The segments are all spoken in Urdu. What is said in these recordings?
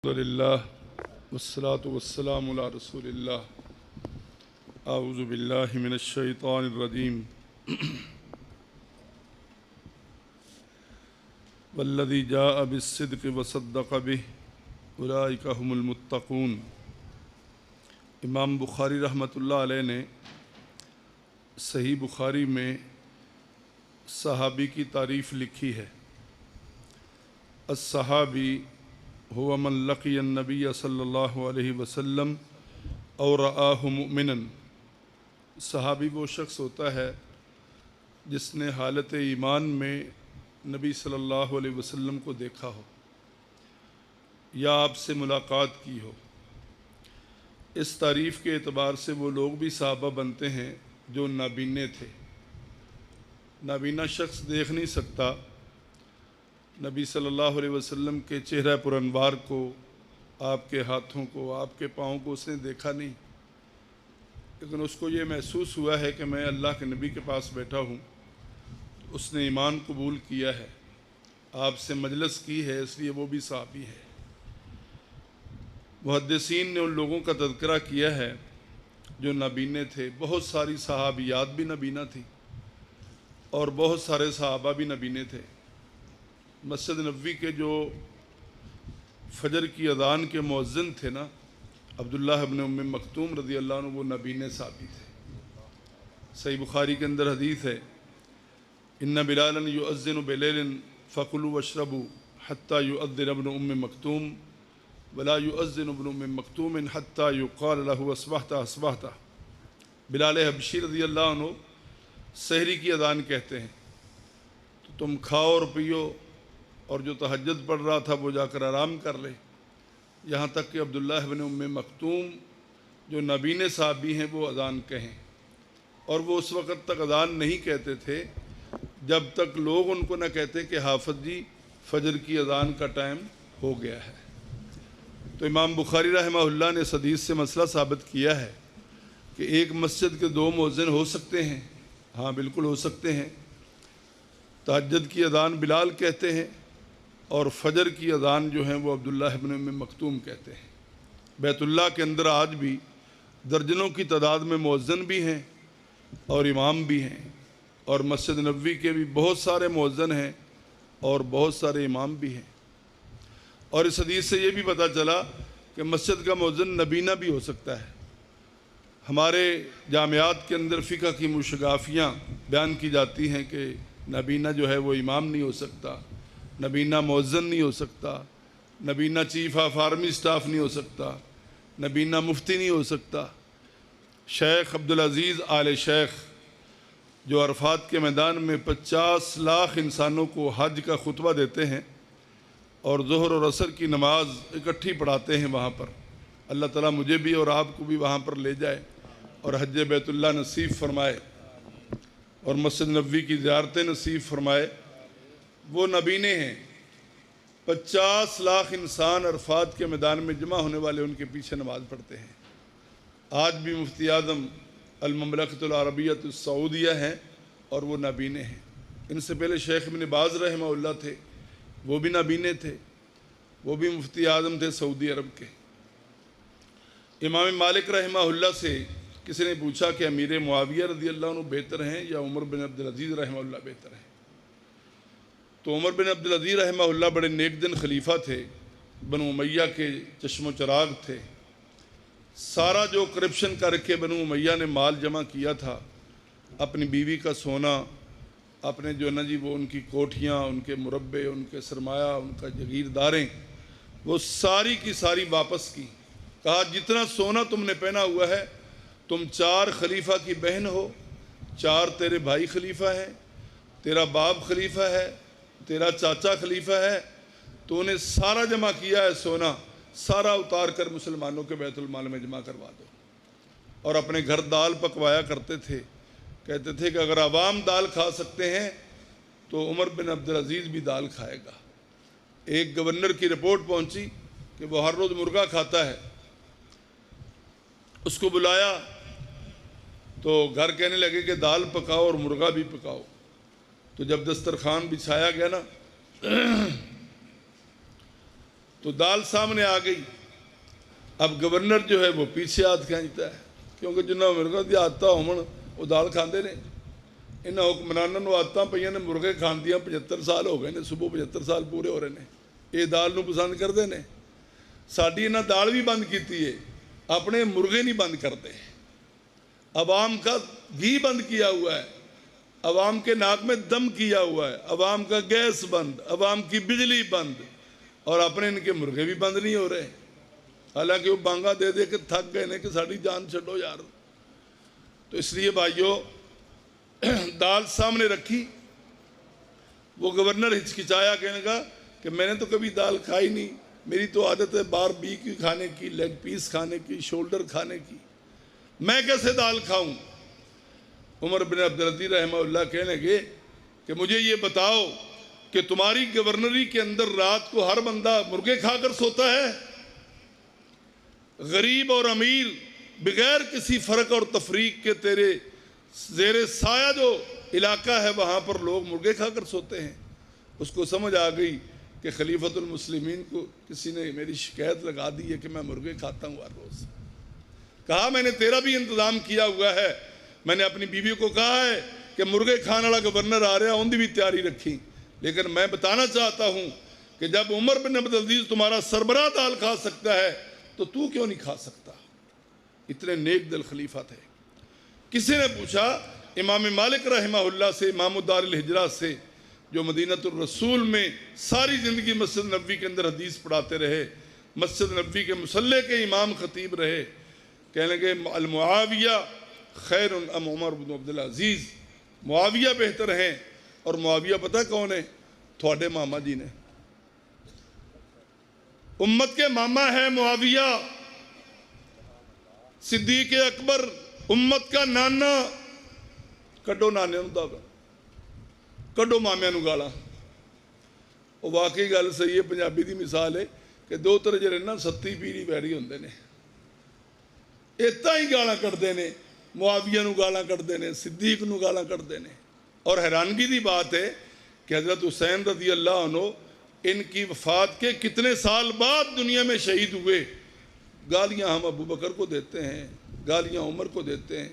الحمدللہ والصلاة والسلام علی رسول اللہ اعوذ باللہ من الشیطان الرجیم والذی جاء بالصدق وصدق به اولئک هم المتقون۔ امام بخاری رحمۃ اللہ علیہ نے صحیح بخاری میں صحابی کی تعریف لکھی ہے۔ الصحابی هو من لقی النبی صلی اللہ علیہ وسلم اور رآہ مؤمنا۔ صحابی وہ شخص ہوتا ہے جس نے حالت ایمان میں نبی صلی اللہ علیہ وسلم کو دیکھا ہو یا آپ سے ملاقات کی ہو۔ اس تعریف کے اعتبار سے وہ لوگ بھی صحابہ بنتے ہیں جو نابینے تھے۔ نابینا شخص دیکھ نہیں سکتا نبی صلی اللہ علیہ وسلم کے چہرہ پر انوار کو، آپ کے ہاتھوں کو، آپ کے پاؤں کو اس نے دیکھا نہیں، لیکن اس کو یہ محسوس ہوا ہے کہ میں اللہ کے نبی کے پاس بیٹھا ہوں۔ اس نے ایمان قبول کیا ہے، آپ سے مجلس کی ہے، اس لیے وہ بھی صحابی ہے۔ محدثین نے ان لوگوں کا تذکرہ کیا ہے جو نابینے تھے۔ بہت ساری صحابیات بھی نابینا تھیں اور بہت سارے صحابہ بھی نابینے تھے۔ مسجد نبوی کے جو فجر کی اذان کے مؤذن تھے نا، عبداللہ ابن ام مکتوم رضی اللہ عنہ، وہ نابینے صحابی تھے۔ صحیح بخاری کے اندر حدیث ہے، ان بلالا یؤذن بلیل فکلوا واشربوا حتی یؤذن ابن ام مکتوم ولا یؤذن ابن ام مکتوم حتی یقال له اصبحت اصبحت۔ بلال حبشی رضی اللہ عنہ سحری کی اذان کہتے ہیں، تو تم کھاؤ اور پیو، اور جو تہجد پڑھ رہا تھا وہ جا کر آرام کر لے۔ یہاں تک کہ عبداللہ ابن ام مکتوم جو نابینے صحابی ہیں وہ اذان کہیں، اور وہ اس وقت تک اذان نہیں کہتے تھے جب تک لوگ ان کو نہ کہتے کہ حافظ جی فجر کی اذان کا ٹائم ہو گیا ہے۔ تو امام بخاری رحمہ اللہ نے اس حدیث سے مسئلہ ثابت کیا ہے کہ ایک مسجد کے دو مؤذن ہو سکتے ہیں۔ ہاں بالکل ہو سکتے ہیں۔ تہجد کی اذان بلال کہتے ہیں اور فجر کی اذان جو ہیں وہ عبداللہ ابن ام مکتوم کہتے ہیں۔ بیت اللہ کے اندر آج بھی درجنوں کی تعداد میں مؤذن بھی ہیں اور امام بھی ہیں، اور مسجد نبوی کے بھی بہت سارے مؤذن ہیں اور بہت سارے امام بھی ہیں۔ اور اس حدیث سے یہ بھی پتہ چلا کہ مسجد کا مؤذن نبینا بھی ہو سکتا ہے۔ ہمارے جامعات کے اندر فقہ کی مشگافیاں بیان کی جاتی ہیں کہ نبینا جو ہے وہ امام نہیں ہو سکتا، نبینا مؤذن نہیں ہو سکتا، نبینا چیف آف آرمی سٹاف نہیں ہو سکتا، نبینا مفتی نہیں ہو سکتا۔ شیخ عبدالعزیز آل شیخ جو عرفات کے میدان میں 50 لاکھ انسانوں کو حج کا خطبہ دیتے ہیں اور ظہر اور عصر کی نماز اکٹھی پڑھاتے ہیں وہاں پر، اللہ تعالیٰ مجھے بھی اور آپ کو بھی وہاں پر لے جائے اور حج بیت اللہ نصیب فرمائے اور مسجد نبوی کی زیارتیں نصیب فرمائے۔ وہ نبینے ہیں۔ 50 لاکھ انسان عرفات کے میدان میں جمع ہونے والے ان کے پیچھے نماز پڑھتے ہیں۔ آج بھی مفتی اعظم المملکۃ العربیۃ السعودیہ ہیں اور وہ نابینے ہیں۔ ان سے پہلے شیخ ابن باز رحمہ اللہ تھے، وہ بھی نابینے تھے، وہ بھی مفتی اعظم تھے سعودی عرب کے۔ امام مالک رحمہ اللہ سے کسی نے پوچھا کہ امیر معاویہ رضی اللہ عنہ بہتر ہیں یا عمر بن عبدالعزیز رحمہ اللہ بہتر ہیں؟ تو عمر بن عبدالعزیز رحمہ اللہ بڑے نیک دن خلیفہ تھے، بنو امیہ کے چشم و چراغ تھے۔ سارا جو کرپشن کر کے بنو امیہ نے مال جمع کیا تھا، اپنی بیوی کا سونا، اپنے جو نا جی وہ ان کی کوٹھیاں، ان کے مربے، ان کے سرمایہ، ان کا جگیرداریں، وہ ساری کی ساری واپس کی۔ کہا جتنا سونا تم نے پہنا ہوا ہے، تم 4 خلیفہ کی بہن ہو، 4 تیرے بھائی خلیفہ ہیں، تیرا باپ خلیفہ ہے، تیرا چاچا خلیفہ ہے، تو انہیں سارا جمع کیا ہے سونا، سارا اتار کر مسلمانوں کے بیت المال میں جمع کروا دو۔ اور اپنے گھر دال پکوایا کرتے تھے، کہتے تھے کہ اگر عوام دال کھا سکتے ہیں تو عمر بن عبدالعزیز بھی دال کھائے گا۔ ایک گورنر کی رپورٹ پہنچی کہ وہ ہر روز مرغا کھاتا ہے، اس کو بلایا تو گھر کہنے لگے کہ دال پکاؤ اور مرغا بھی پکاؤ۔ تو جب دسترخوان بچھایا گیا نا تو دال سامنے آ گئی. اب گورنر جو ہے وہ پیچھے ہاتھ کھینچتا ہے کیونکہ جنہوں مرغا دی عادت ہومن وہ دال کھاندے نے. انہاں حکمراناں نوں عادتاں پئیاں نے مرغے کھان دیاں 75 سال ہو گئے نے, صبح 75 سال پورے ہو رہے نے, یہ دال نوں پسند کردے نے. ساڈی انہاں دال بھی بند کیتی ہے, اپنے مرغے نہیں بند کرتے. عوام کا گھی بند کیا ہوا ہے, عوام کے ناک میں دم کیا ہوا ہے, عوام کا گیس بند, عوام کی بجلی بند, اور اپنے ان کے مرغے بھی بند نہیں ہو رہے. حالانکہ وہ بانگا دے دے کے تھک گئے نے کہ ساڑی جان چھڑو یار. تو اس لیے بھائیو دال سامنے رکھی, وہ گورنر ہچکچایا, کہنے لگا کہ میں نے تو کبھی دال کھائی نہیں, میری تو عادت ہے بار بیک کھانے کی, لیگ پیس کھانے کی, شولڈر کھانے کی, میں کیسے دال کھاؤں. عمر بن عبدالعزیز رحمہ اللہ کہنے لگے کہ مجھے یہ بتاؤ کہ تمہاری گورنری کے اندر رات کو ہر بندہ مرغے کھا کر سوتا ہے؟ غریب اور امیر بغیر کسی فرق اور تفریق کے تیرے زیر سایہ جو علاقہ ہے وہاں پر لوگ مرغے کھا کر سوتے ہیں. اس کو سمجھ آ گئی کہ خلیفۃ المسلمین کو کسی نے میری شکایت لگا دی ہے کہ میں مرغے کھاتا ہوں ہر روز. کہا میں نے تیرا بھی انتظام کیا ہوا ہے, میں نے اپنی بیوی کو کہا ہے کہ مرغے کھانے والا گورنر آ رہا, ان کی بھی تیاری رکھی. لیکن میں بتانا چاہتا ہوں کہ جب عمر بن عبدالعزیز تمہارا سربراہ دال کھا سکتا ہے تو کیوں نہیں کھا سکتا؟ اتنے نیک دل خلیفہ تھے. کسی نے پوچھا امام مالک رحمہ اللہ سے, امام دار الہجرہ سے, جو مدینۃ الرسول میں ساری زندگی مسجد نبوی کے اندر حدیث پڑھاتے رہے, مسجد نبوی کے مصلی کے امام خطیب رہے. کہنے لگے المعاویہ خیر ام عمر بن عبدالعزیز, معاویہ بہتر ہیں. اور معاویہ پتہ کون ہے؟ تھوڑے ماما جی نے. امت کے ماما ہے معاویہ, صدیق اکبر امت کا نانا. کڈو نانے نوں داغ, کڈو مامے نوں گالا. وہ واقعی گل صحیح ہے, پنجابی دی مثال ہے کہ دو ترجے نا ستی پیری ویری ہوندے نے, اتنا ہی گالاں کڈدے نے, معاویہ نوں گالاں کڈدے نے, صدیق نوں گالاں کڈدے نے. اور حیرانگی دی بات ہے کہ حضرت حسین رضی اللہ عنہ ان کی وفات کے کتنے سال بعد دنیا میں شہید ہوئے. گالیاں ہم ابو بکر کو دیتے ہیں, گالیاں عمر کو دیتے ہیں.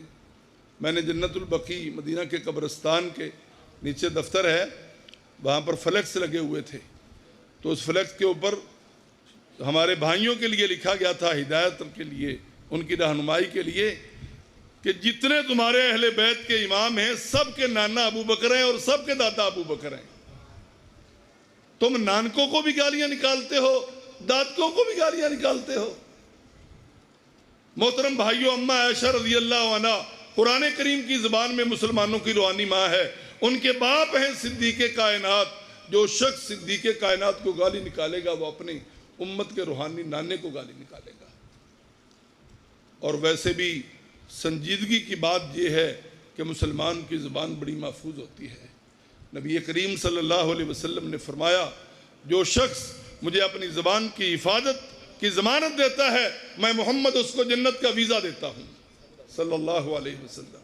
میں نے جنت البقیع مدینہ کے قبرستان کے نیچے دفتر ہے, وہاں پر فلیکس لگے ہوئے تھے. تو اس فلیکس کے اوپر ہمارے بھائیوں کے لیے لکھا گیا تھا, ہدایت کے لیے, ان کی رہنمائی کے لیے, کہ جتنے تمہارے اہل بیت کے امام ہیں سب کے نانا ابو بکر ہیں اور سب کے دادا ابو بکر ہیں. تم نانکوں کو بھی گالیاں نکالتے ہو, دادکوں کو بھی گالیاں نکالتے ہو. محترم بھائیو, اماں عائشہ رضی اللہ عنہ قرآن کریم کی زبان میں مسلمانوں کی روحانی ماں ہے. ان کے باپ ہیں صدیق کائنات. جو شخص صدیق کائنات کو گالی نکالے گا وہ اپنی امت کے روحانی نانے کو گالی نکالے گا. اور ویسے بھی سنجیدگی کی بات یہ ہے کہ مسلمان کی زبان بڑی محفوظ ہوتی ہے. نبی کریم صلی اللہ علیہ وسلم نے فرمایا, جو شخص مجھے اپنی زبان کی حفاظت کی ضمانت دیتا ہے میں محمد اس کو جنت کا ویزا دیتا ہوں صلی اللہ علیہ وسلم.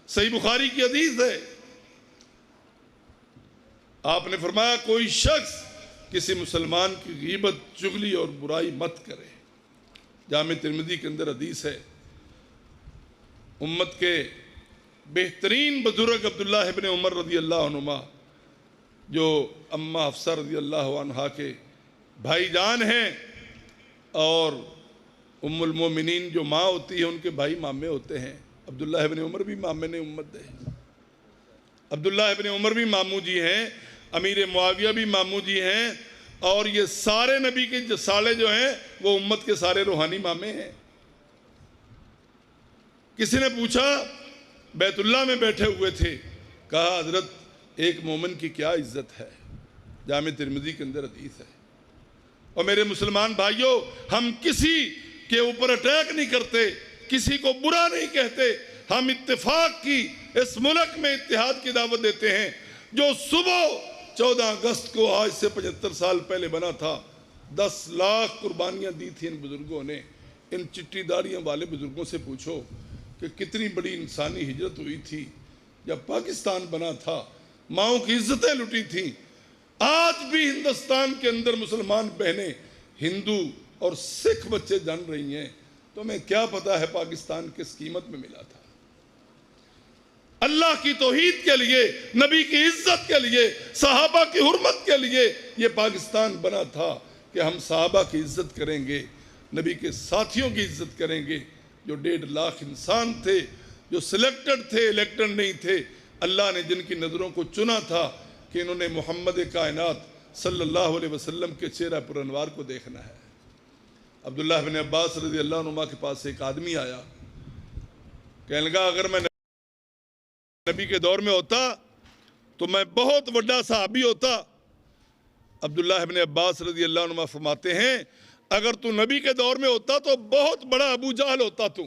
صحیح بخاری کی حدیث ہے, آپ نے فرمایا کوئی شخص کسی مسلمان کی غیبت, چغلی اور برائی مت کرے. جامع ترمذی کے اندر حدیث ہے. امت کے بہترین بزرگ عبداللہ ابن عمر رضی اللہ عنہما, جو اماں حفصہ رضی اللہ عنہا کے بھائی جان ہیں, اور ام المومنین جو ماں ہوتی ہے ان کے بھائی مامے ہوتے ہیں. عبداللہ ابن عمر بھی مامے نے امت دے. عبداللہ ابن عمر بھی ماموں جی ہیں, امیر معاویہ بھی ماموں جی ہیں, اور یہ سارے نبی کے سالے جو ہیں وہ امت کے سارے روحانی مامے ہیں. کسی نے پوچھا, بیت اللہ میں بیٹھے ہوئے تھے, کہا حضرت ایک مومن کی کیا عزت ہے؟ جامع ترمذی کے اندر حدیث ہے. اور میرے مسلمان بھائیوں, ہم کسی کے اوپر اٹیک نہیں کرتے, کسی کو برا نہیں کہتے. ہم اتفاق کی, اس ملک میں اتحاد کی دعوت دیتے ہیں. جو صبح 14 اگست کو آج سے 75 سال پہلے بنا تھا, 10 لاکھ قربانیاں دی تھیں ان بزرگوں نے. ان چٹی داڑیاں والے بزرگوں سے پوچھو کہ کتنی بڑی انسانی ہجرت ہوئی تھی. جب پاکستان بنا تھا ماؤں کی عزتیں لٹی تھیں. آج بھی ہندوستان کے اندر مسلمان بہنیں ہندو اور سکھ بچے جان رہی ہیں، تمہیں کیا پتا ہے پاکستان کس قیمت میں ملا تھا؟ اللہ کی توحید کے لیے، نبی کی عزت کے لیے، صحابہ کی حرمت کے لیے یہ پاکستان بنا تھا کہ ہم صحابہ کی عزت کریں گے، نبی کے ساتھیوں کی عزت کریں گے، جو 1.5 لاکھ انسان تھے، جو سلیکٹڈ تھے، الیکٹڈ نہیں تھے، اللہ نے جن کی نظروں کو چنا تھا کہ انہوں نے محمد کائنات صلی اللہ علیہ وسلم کے چہرہ پر انوار کو دیکھنا ہے۔ عبداللہ بن عباس رضی اللہ عنہ کے پاس ایک آدمی آیا، کہنے لگا اگر میں نبی کے دور میں ہوتا تو میں بہت بڑا صحابی ہوتا۔ عبداللہ بن عباس رضی اللہ عنہ فرماتے ہیں اگر تو نبی کے دور میں ہوتا تو بہت بڑا ابو جہل ہوتا تو۔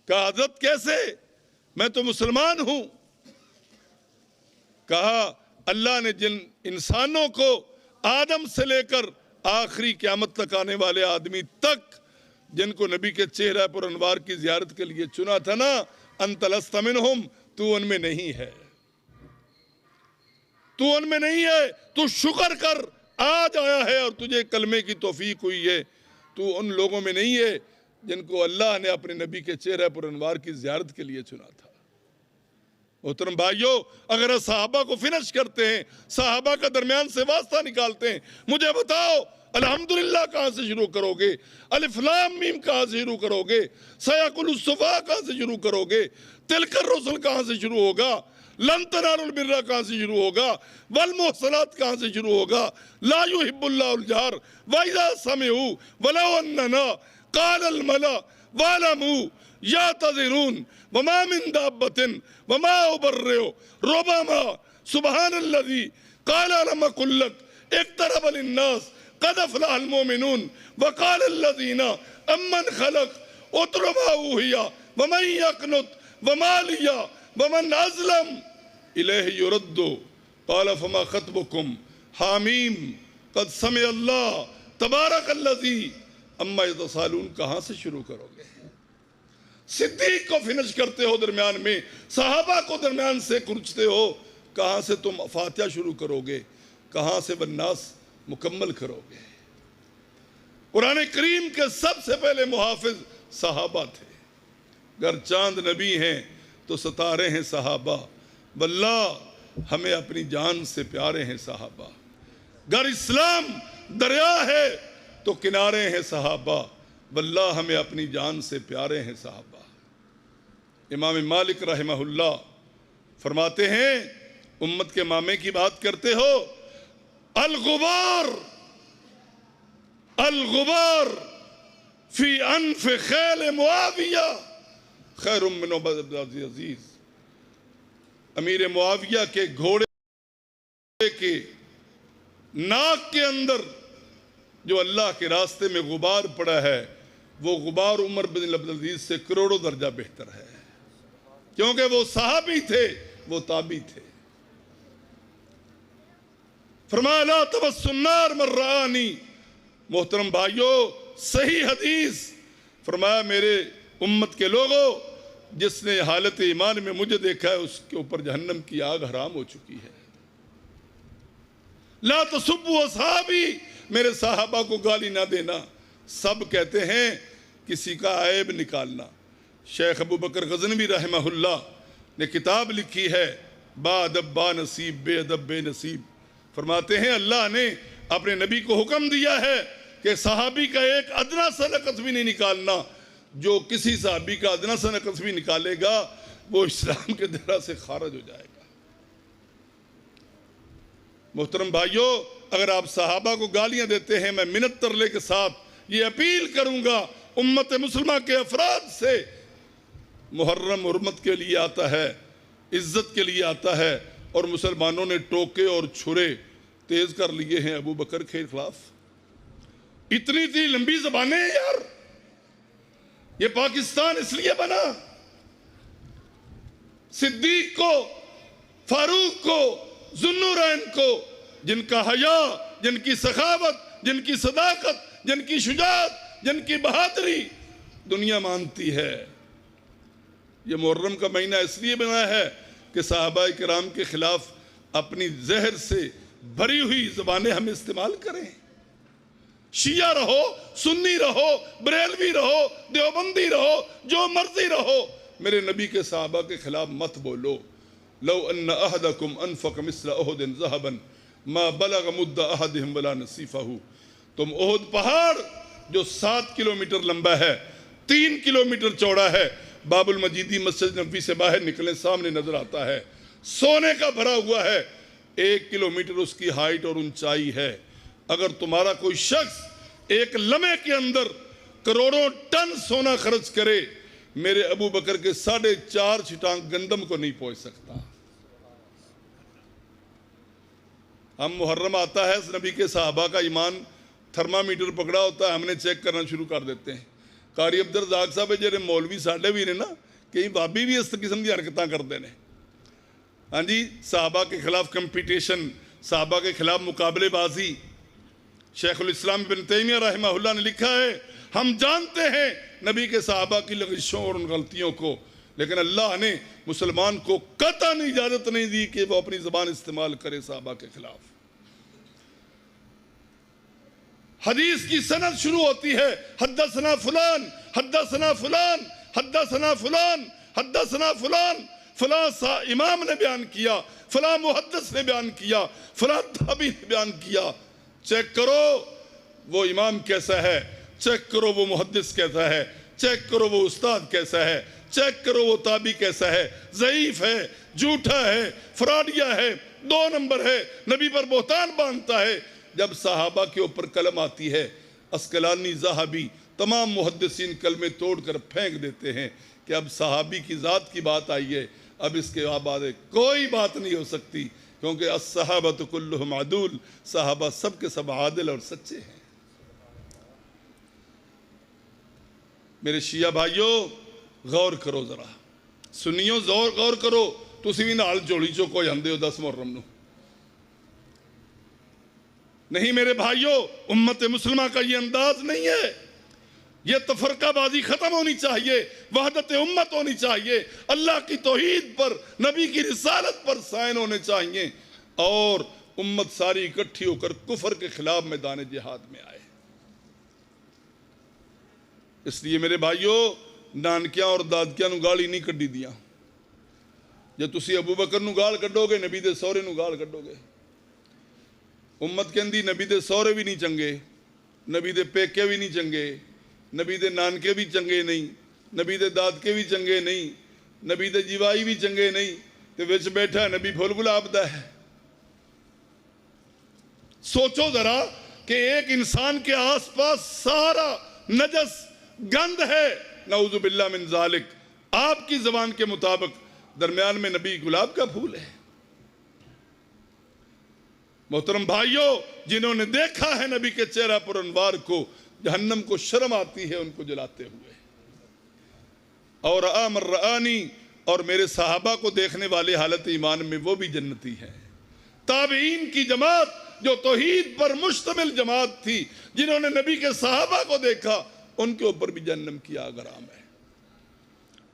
کہا حضرت کیسے؟ میں تو مسلمان ہوں۔ کہا اللہ نے جن انسانوں کو آدم سے لے کر آخری قیامت تک آنے والے آدمی تک جن کو نبی کے چہرہ پر انوار کی زیارت کے لیے چنا تھا نا، انت لست منہم، تو ان میں نہیں ہے، تو ان میں نہیں ہے، تو شکر کر آج آیا ہے اور تجھے کلمے کی توفیق ہوئی ہے، تو ان لوگوں میں نہیں ہے جن کو اللہ نے اپنے نبی کے چہرہ پر انوار کی زیارت کے لیے چنا تھا۔ محترم بھائیو، اگر صحابہ کو فنش کرتے ہیں، صحابہ کا درمیان سے واسطہ نکالتے ہیں، مجھے بتاؤ الحمدللہ کہاں سے شروع کرو گے؟ الف لام میم کہاں سے شروع کرو گے؟ سیقل الصفا کہاں سے شروع کرو گے؟ تلک الرسل کہاں سے شروع ہوگا؟ لن تنالوا البر کہاں سے شروع ہوگا؟ والمحصنات کہاں سے شروع ہوگا؟ لا يحب اللہ الجہر وَإِذَا سَمِعُوا وَلَوْ أَنَّنَا قَالَ الْمَلَأُ وَاعْلَمُوا يَعْتَذِرُونَ وَمَا مِن دَابَّةٍ وَمَا أُبَرِّئُ رُبَمَا سُبْحَانَ الَّذِي قَالَ أَلَمْ أَقُل لَّكَ اقْتَرَبَ لِلنَّاسِ قَدْ أَفْلَحَ الْمُؤْمِنُونَ وَقَالَ الَّذِينَ أَمَّنْ خَلَقَ اتْلُ مَا أُوحِيَ وَمَن يَقْنُتْ وَمَا لِيَ وَمَنْ أَظْلَمُ إِلَيْهِ يُرَدُّ قَالَ فَمَا خَطْبُكُمْ حَامِيمٌ قَدْ سَمِعَ اللَّهُ تَبَارَكَ الَّذِي عَمَّا يَتَسَاءَلُونَ کہاں سے شروع کرو گے؟ صدیق کو فنش کرتے ہو درمیان میں، صحابہ کو درمیان سے کرچتے ہو، کہاں سے تم فاتحہ شروع کرو گے؟ کہاں سے والناس مکمل کرو گے؟ قرآن کریم کے سب سے پہلے محافظ صحابہ تھے۔ گر چاند نبی ہیں تو ستارے ہیں صحابہ، واللہ ہمیں اپنی جان سے پیارے ہیں صحابہ۔ گر اسلام دریا ہے تو کنارے ہیں صحابہ، واللہ ہمیں اپنی جان سے پیارے ہیں صحابہ۔ امام مالک رحمہ اللہ فرماتے ہیں، امت کے مامے کی بات کرتے ہو، الغبار فی انف خیل معاویہ خیر من عبد العزیز۔ امیر معاویہ کے گھوڑے کے ناک کے اندر جو اللہ کے راستے میں غبار پڑا ہے، وہ غبار عمر بن عبد العزیز سے کروڑوں درجہ بہتر ہے، کیونکہ وہ صحابی تھے، وہ تابعی تھے۔ فرمایا لا تمس النار من رآنی۔ محترم بھائیو، صحیح حدیث، فرمایا میرے امت کے لوگوں، جس نے حالت ایمان میں مجھے دیکھا ہے اس کے اوپر جہنم کی آگ حرام ہو چکی ہے۔ لا تسبوا اصحابی، میرے صحابہ کو گالی نہ دینا۔ سب کہتے ہیں کسی کا عیب نکالنا۔ شیخ ابو بکر غزنوی رحمہ اللہ نے کتاب لکھی ہے با ادب با نصیب بے ادب بے نصیب۔ فرماتے ہیں اللہ نے اپنے نبی کو حکم دیا ہے کہ صحابی کا ایک ادنا سا نقص بھی نہیں نکالنا۔ جو کسی صحابی کا ادنا سا نقص بھی نکالے گا وہ اسلام کے دائرہ سے خارج ہو جائے گا۔ محترم بھائیو، اگر آپ صحابہ کو گالیاں دیتے ہیں، میں منت ترلے کے ساتھ یہ اپیل کروں گا امت مسلمہ کے افراد سے، محرم حرمت کے لیے آتا ہے، عزت کے لیے آتا ہے، اور مسلمانوں نے ٹوکے اور چھرے تیز کر لیے ہیں ابو بکر کے خلاف۔ اتنی تھی لمبی زبانیں ہیں یار، یہ پاکستان اس لیے بنا۔ صدیق کو، فاروق کو، ذوالنورین کو، جن کا حیا، جن کی سخاوت، جن کی صداقت، جن کی شجاعت، جن کی بہادری دنیا مانتی ہے۔ یہ محرم کا مہینہ اس لیے بنا ہے کہ صحابہ کرام کے خلاف اپنی زہر سے بھری ہوئی زبانیں ہم استعمال کریں۔ شیعہ رہو، سنی رہو، بریلوی رہو، دیوبندی رہو، جو مرضی رہو، میرے نبی کے صحابہ کے خلاف مت بولو۔ لو ان احدکم انفق مثل احد ذهبا ما بلغ مد احدهم ولا نصیفہ۔ تم احد پہاڑ جو 7 کلومیٹر لمبا ہے، 3 کلومیٹر چوڑا ہے، باب المجیدی مسجد نبوی سے باہر نکلیں سامنے نظر آتا ہے، سونے کا بھرا ہوا ہے، 1 کلومیٹر اس کی ہائٹ اور اونچائی ہے۔ اگر تمہارا کوئی شخص ایک لمحے کے اندر کروڑوں ٹن سونا خرچ کرے، میرے ابو بکر کے 4.5 چھٹانگ گندم کو نہیں پہنچ سکتا۔ ہم محرم آتا ہے، نبی کے صحابہ کا ایمان تھرمامیٹر پکڑا ہوتا ہے، ہم نے چیک کرنا شروع کر دیتے ہیں۔ قاری عبدالرزاق صاحب جڑے مولوی ساڈے بھی نے نا، کئی بابی بھی اس قسم کی حرکتاں کرتے ہیں۔ ہاں جی، صحابہ کے خلاف کمپٹیشن، صحابہ کے خلاف مقابلے بازی۔ شیخ الاسلام ابن تیمیہ رحمہ اللہ نے لکھا ہے، ہم جانتے ہیں نبی کے صحابہ کی لغزشوں اور ان غلطیوں کو، لیکن اللہ نے مسلمان کو قطعاً اجازت نہیں دی کہ وہ اپنی زبان استعمال کرے صحابہ کے خلاف۔ حدیث کی سند شروع ہوتی ہے، حدثنا فلان، حدثنا فلان، حدثنا فلان، حدثنا فلان، فلاں امام نے بیان کیا، فلاں محدث نے بیان کیا، فلاں تابعی نے بیان کیا۔ چیک کرو وہ امام کیسا ہے، چیک کرو وہ محدث کیسا ہے، چیک کرو وہ استاد کیسا ہے، چیک کرو وہ تابعی کیسا ہے، ضعیف ہے، جھوٹا ہے، فراڈیا ہے، 2 نمبر ہے، نبی پر بہتان باندھتا ہے۔ جب صحابہ کے اوپر کلم آتی ہے، عسقلانی، ذہبی، تمام محدثین کلمے توڑ کر پھینک دیتے ہیں کہ اب صحابی کی ذات کی بات آئی ہے، اب اس کے بعد کوئی بات نہیں ہو سکتی، کیونکہ الصحابۃ کلہم عدول، صحابہ سب کے سب عادل اور سچے ہیں۔ میرے شیعہ بھائیوں، غور کرو ذرا، سنیوں غور کرو، تسی بھی نال جوڑی چو کوئی ہندے ہو 10 محرم نو۔ نہیں میرے بھائیوں، امت مسلمہ کا یہ انداز نہیں ہے، یہ تفرقہ بازی ختم ہونی چاہیے، وحدت امت ہونی چاہیے، اللہ کی توحید پر، نبی کی رسالت پر سائن ہونے چاہیے، اور امت ساری اکٹھی ہو کر کفر کے خلاف میدان جہاد میں آئے۔ اس لیے میرے بھائیوں، نانکیاں اور دادکیاں نو گالی نہیں کڈی دیاں۔ جب تسی ابو بکر نو گال کڈو گے، نبی دے سورے نو گال کڈو گے۔ امت کہندی نبی دے سورے بھی نہیں چنگے، نبی دے پیکے بھی نہیں چنگے، نبی دے نانکے بھی چنگے نہیں، نبی دے دادکے بھی چنگے نہیں، نبی دے جیوائی بھی چنگے نہیں، تے وچ بیٹھا ہے نبی پھول گلاب دا ہے۔ سوچو ذرا کہ ایک انسان کے آس پاس سارا نجس گند ہے، نعوذ باللہ من ذالک، آپ کی زبان کے مطابق درمیان میں نبی گلاب کا پھول ہے۔ محترم بھائیوں، جنہوں نے دیکھا ہے نبی کے چہرہ پر انوار کو، جہنم کو شرم آتی ہے ان کو جلاتے ہوئے۔ اور آمر رآنی، اور میرے صحابہ کو دیکھنے والے حالت ایمان میں وہ بھی جنتی ہیں۔ تابعین کی جماعت جو توحید پر مشتمل جماعت تھی، جنہوں نے نبی کے صحابہ کو دیکھا، ان کے اوپر بھی جہنم کی آگ حرام ہے۔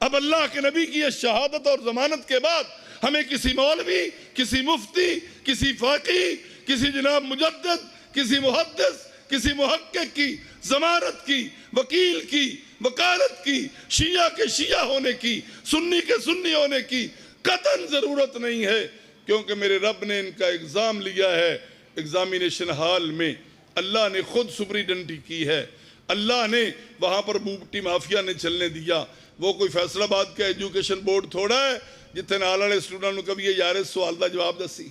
اب اللہ کے نبی کی یہ شہادت اور ضمانت کے بعد ہمیں کسی مولوی، کسی مفتی، کسی فقیہ، کسی جناب مجدد، کسی محدث، کسی محقق کی ضمانت کی، وکیل کی، وکالت کی، شیعہ کے شیعہ ہونے کی، سنی کے سنی ہونے کی قطعاً ضرورت نہیں ہے، کیونکہ میرے رب نے ان کا اگزام لیا ہے۔ ایگزامینیشن ہال میں اللہ نے خود سپریڈنٹی کی ہے، اللہ نے وہاں پر بوٹی مافیا نے چلنے دیا۔ وہ کوئی فیصل آباد کا ایجوکیشن بورڈ تھوڑا ہے جتنے نال والے اسٹوڈنٹ کو کبھی یار سوال دا جواب دسی۔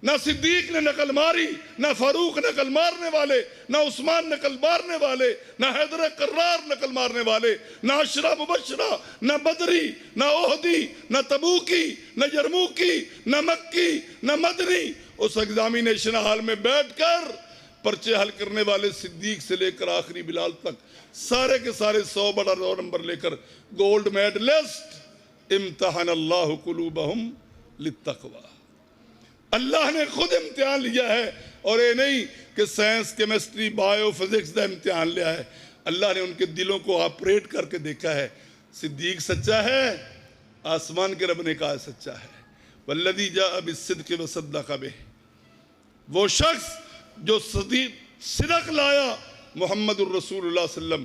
نہ صدیق نے نقل ماری، نہ فاروق نقل مارنے والے، نہ عثمان نقل مارنے والے، نہ حیدر قرار نقل مارنے والے، نہ عشرہ مبشرہ، نہ بدری، نہ احدی، نہ تبوکی، نہ یرموکی، نہ مکی، نہ مدنی۔ اس ایگزامینیشن ہال میں بیٹھ کر پرچے حل کرنے والے صدیق سے لے کر آخری بلال تک سارے کے سارے 100 بڑا نمبر لے کر گولڈ میڈلسٹ۔ امتحان اللہ قلوبہم للتقوی، اللہ نے خود امتحان لیا ہے، اور یہ نہیں کہ سائنس، کیمسٹری، بایو فزکس دا امتحان لیا ہے، اللہ نے ان کے دلوں کو آپریٹ کر کے دیکھا ہے۔ صدیق سچا ہے، آسمان کے رب نے کہا سچا ہے۔ والذی جاء بالصدق وصدق بہ، وہ شخص جو صدق لایا محمد الرسول اللہ صلی اللہ علیہ وسلم.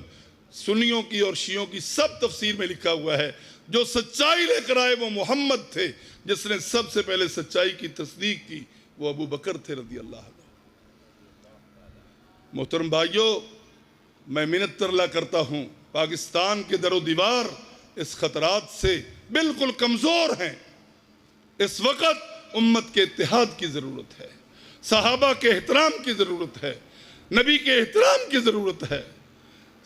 سنیوں کی اور شیعوں کی سب تفسیر میں لکھا ہوا ہے جو سچائی لے کر آئے وہ محمد تھے. جس نے سب سے پہلے سچائی کی تصدیق کی وہ ابو بکر تھے رضی اللہ عنہ. محترم بھائیوں، میں منت ترلا کرتا ہوں، پاکستان کے در و دیوار اس خطرات سے بالکل کمزور ہیں. اس وقت امت کے اتحاد کی ضرورت ہے، صحابہ کے احترام کی ضرورت ہے، نبی کے احترام کی ضرورت ہے.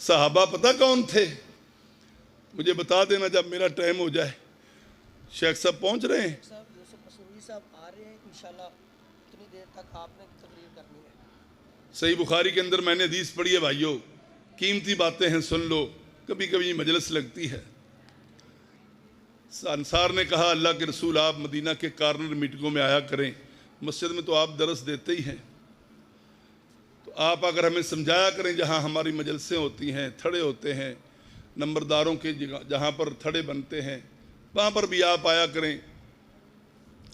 صحابہ پتہ کون تھے؟ مجھے بتا دینا جب میرا ٹائم ہو جائے. شیخ صاحب پہنچ رہے ہیں؟ صاحب یوسف مسعودی صاحب آ رہے ہیں انشاءاللہ. اتنی دیر تک آپ نے تقریر کرنی ہے. صحیح بخاری کے اندر میں نے حدیث پڑھی ہے بھائیو، قیمتی باتیں ہیں، سن لو. کبھی کبھی مجلس لگتی ہے. انصار نے کہا اللہ کے رسول آپ مدینہ کے کارنر میٹنگوں میں آیا کریں، مسجد میں تو آپ درس دیتے ہی ہیں، تو آپ اگر ہمیں سمجھایا کریں جہاں ہماری مجلسیں ہوتی ہیں، تھڑے ہوتے ہیں، نمبرداروں کے جہاں پر تھڑے بنتے ہیں وہاں پر بھی آپ آیا کریں.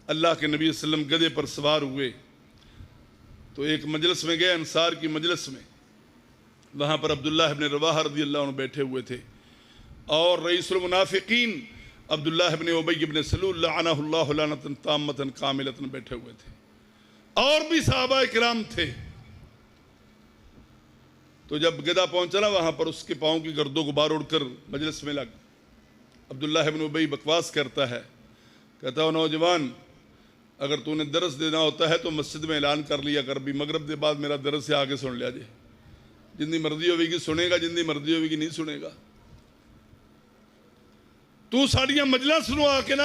اللہ کے نبی صلی اللہ علیہ وسلم گدھے پر سوار ہوئے تو ایک مجلس میں گئے، انصار کی مجلس میں. وہاں پر عبداللہ ابن رواحہ رضی اللہ عنہ بیٹھے ہوئے تھے اور رئیس المنافقین عبداللہ ابن ابی ابن سلول لعنہ اللہ لعنۃ تامۃ کاملۃ بیٹھے ہوئے تھے، اور بھی صحابہ کرام تھے. تو جب گدھا پہنچا نا وہاں پر اس کے پاؤں کی گرد و غبار اڑ کر مجلس میں لگ. عبداللہ ابن ابی بکواس کرتا ہے، کہتا ہے نوجوان اگر تو نے درس دینا ہوتا ہے تو مسجد میں اعلان کر لیا کر، بھی مغرب کے بعد میرا درس سے آگے سن لیا جائے. جتنی مرضی ہوئے گی سنے گا، جتنی مرضی ہوئے گی نہیں سنے گا. تو ساڑیاں مجلس سنو آ کے نہ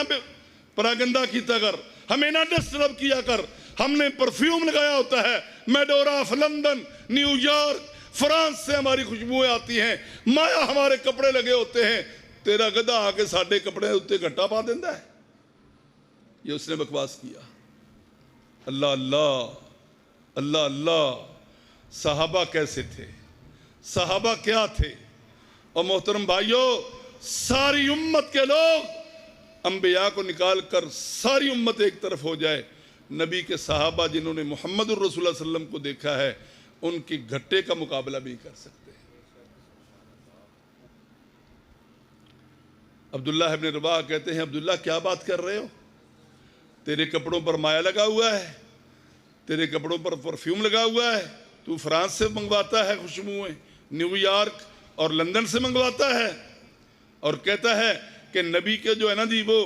پراگندہ کیتا کر، ہمیں نہ ڈسٹرب کیا کر. ہم نے پرفیوم لگایا ہوتا ہے، Medora of London, New York, France سے ہماری خوشبوئیں آتی ہیں، مایا ہمارے کپڑے لگے ہوتے ہیں. تیرا گدھا آ کے ساڑھے کپڑے اتے گھٹا پا دیندہ ہے. یہ اس نے بکواس کیا. اللہ اللہ اللہ اللہ. صحابہ کیسے تھے؟ صحابہ کیا تھے؟ اور محترم بھائیوں، ساری امت کے لوگ انبیاء کو نکال کر ساری امت ایک طرف ہو جائے، نبی کے صحابہ جنہوں نے محمد الرسول صلی اللہ علیہ وسلم کو دیکھا ہے ان کی گھٹے کا مقابلہ بھی کر سکتے. عبداللہ ابن رواحہ کہتے ہیں عبداللہ کیا بات کر رہے ہو؟ تیرے کپڑوں پر مایا لگا ہوا ہے، تیرے کپڑوں پر پرفیوم لگا ہوا ہے، تو فرانس سے منگواتا ہے خوشبوئیں، نیو یارک اور لندن سے منگواتا ہے، اور کہتا ہے کہ نبی کے جو ہے نا جی وہ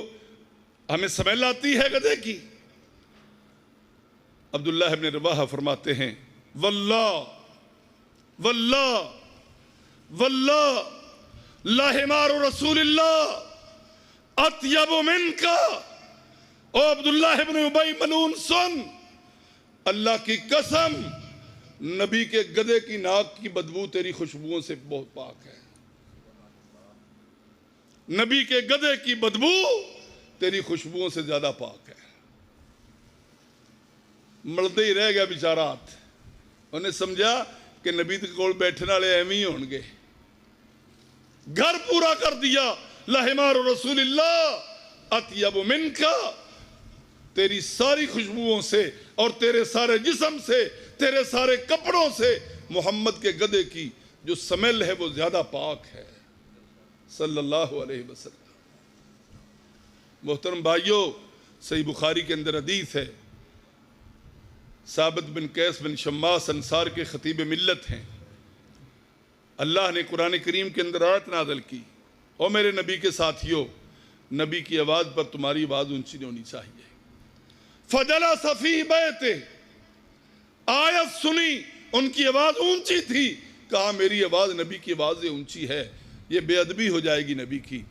ہمیں سمیل آتی ہے گدھے کی. عبداللہ ابن رواحہ فرماتے ہیں واللہ واللہ واللہ لحمار رسول اللہ اطیب منکا. او عبداللہ ابن ابی ملعون سن، اللہ کی قسم نبی کے گدھے کی ناک کی بدبو تیری خوشبوؤں سے بہت پاک ہے. نبی کے گدھے کی بدبو تیری خوشبوؤں سے زیادہ پاک ہے. مردے ہی رہ گیا بیچارات. انہیں سمجھا کہ نبی کے کول بیٹھنے والے ایویں ہی ہون گے. گھر پورا کر دیا. لحمار رسول اللہ اطیب منکا. تیری ساری خوشبوؤں سے اور تیرے سارے جسم سے، تیرے سارے کپڑوں سے محمد کے گدھے کی جو سمیل ہے وہ زیادہ پاک ہے صلی اللہ علیہ وسلم. محترم بھائیوں، صحیح بخاری کے اندر حدیث ہے، ثابت بن قیس بن شماس انصار کے خطیب ملت ہیں. اللہ نے قرآن کریم کے اندر آیت نازل کی، او میرے نبی کے ساتھیوں، نبی کی آواز پر تمہاری آواز اونچی نہیں ہونی چاہیے. فجلس فی بیتہ، آیت سنی، ان کی آواز اونچی تھی، کہا میری آواز نبی کی آواز سے اونچی ہے، یہ بے ادبی ہو جائے گی نبی کی.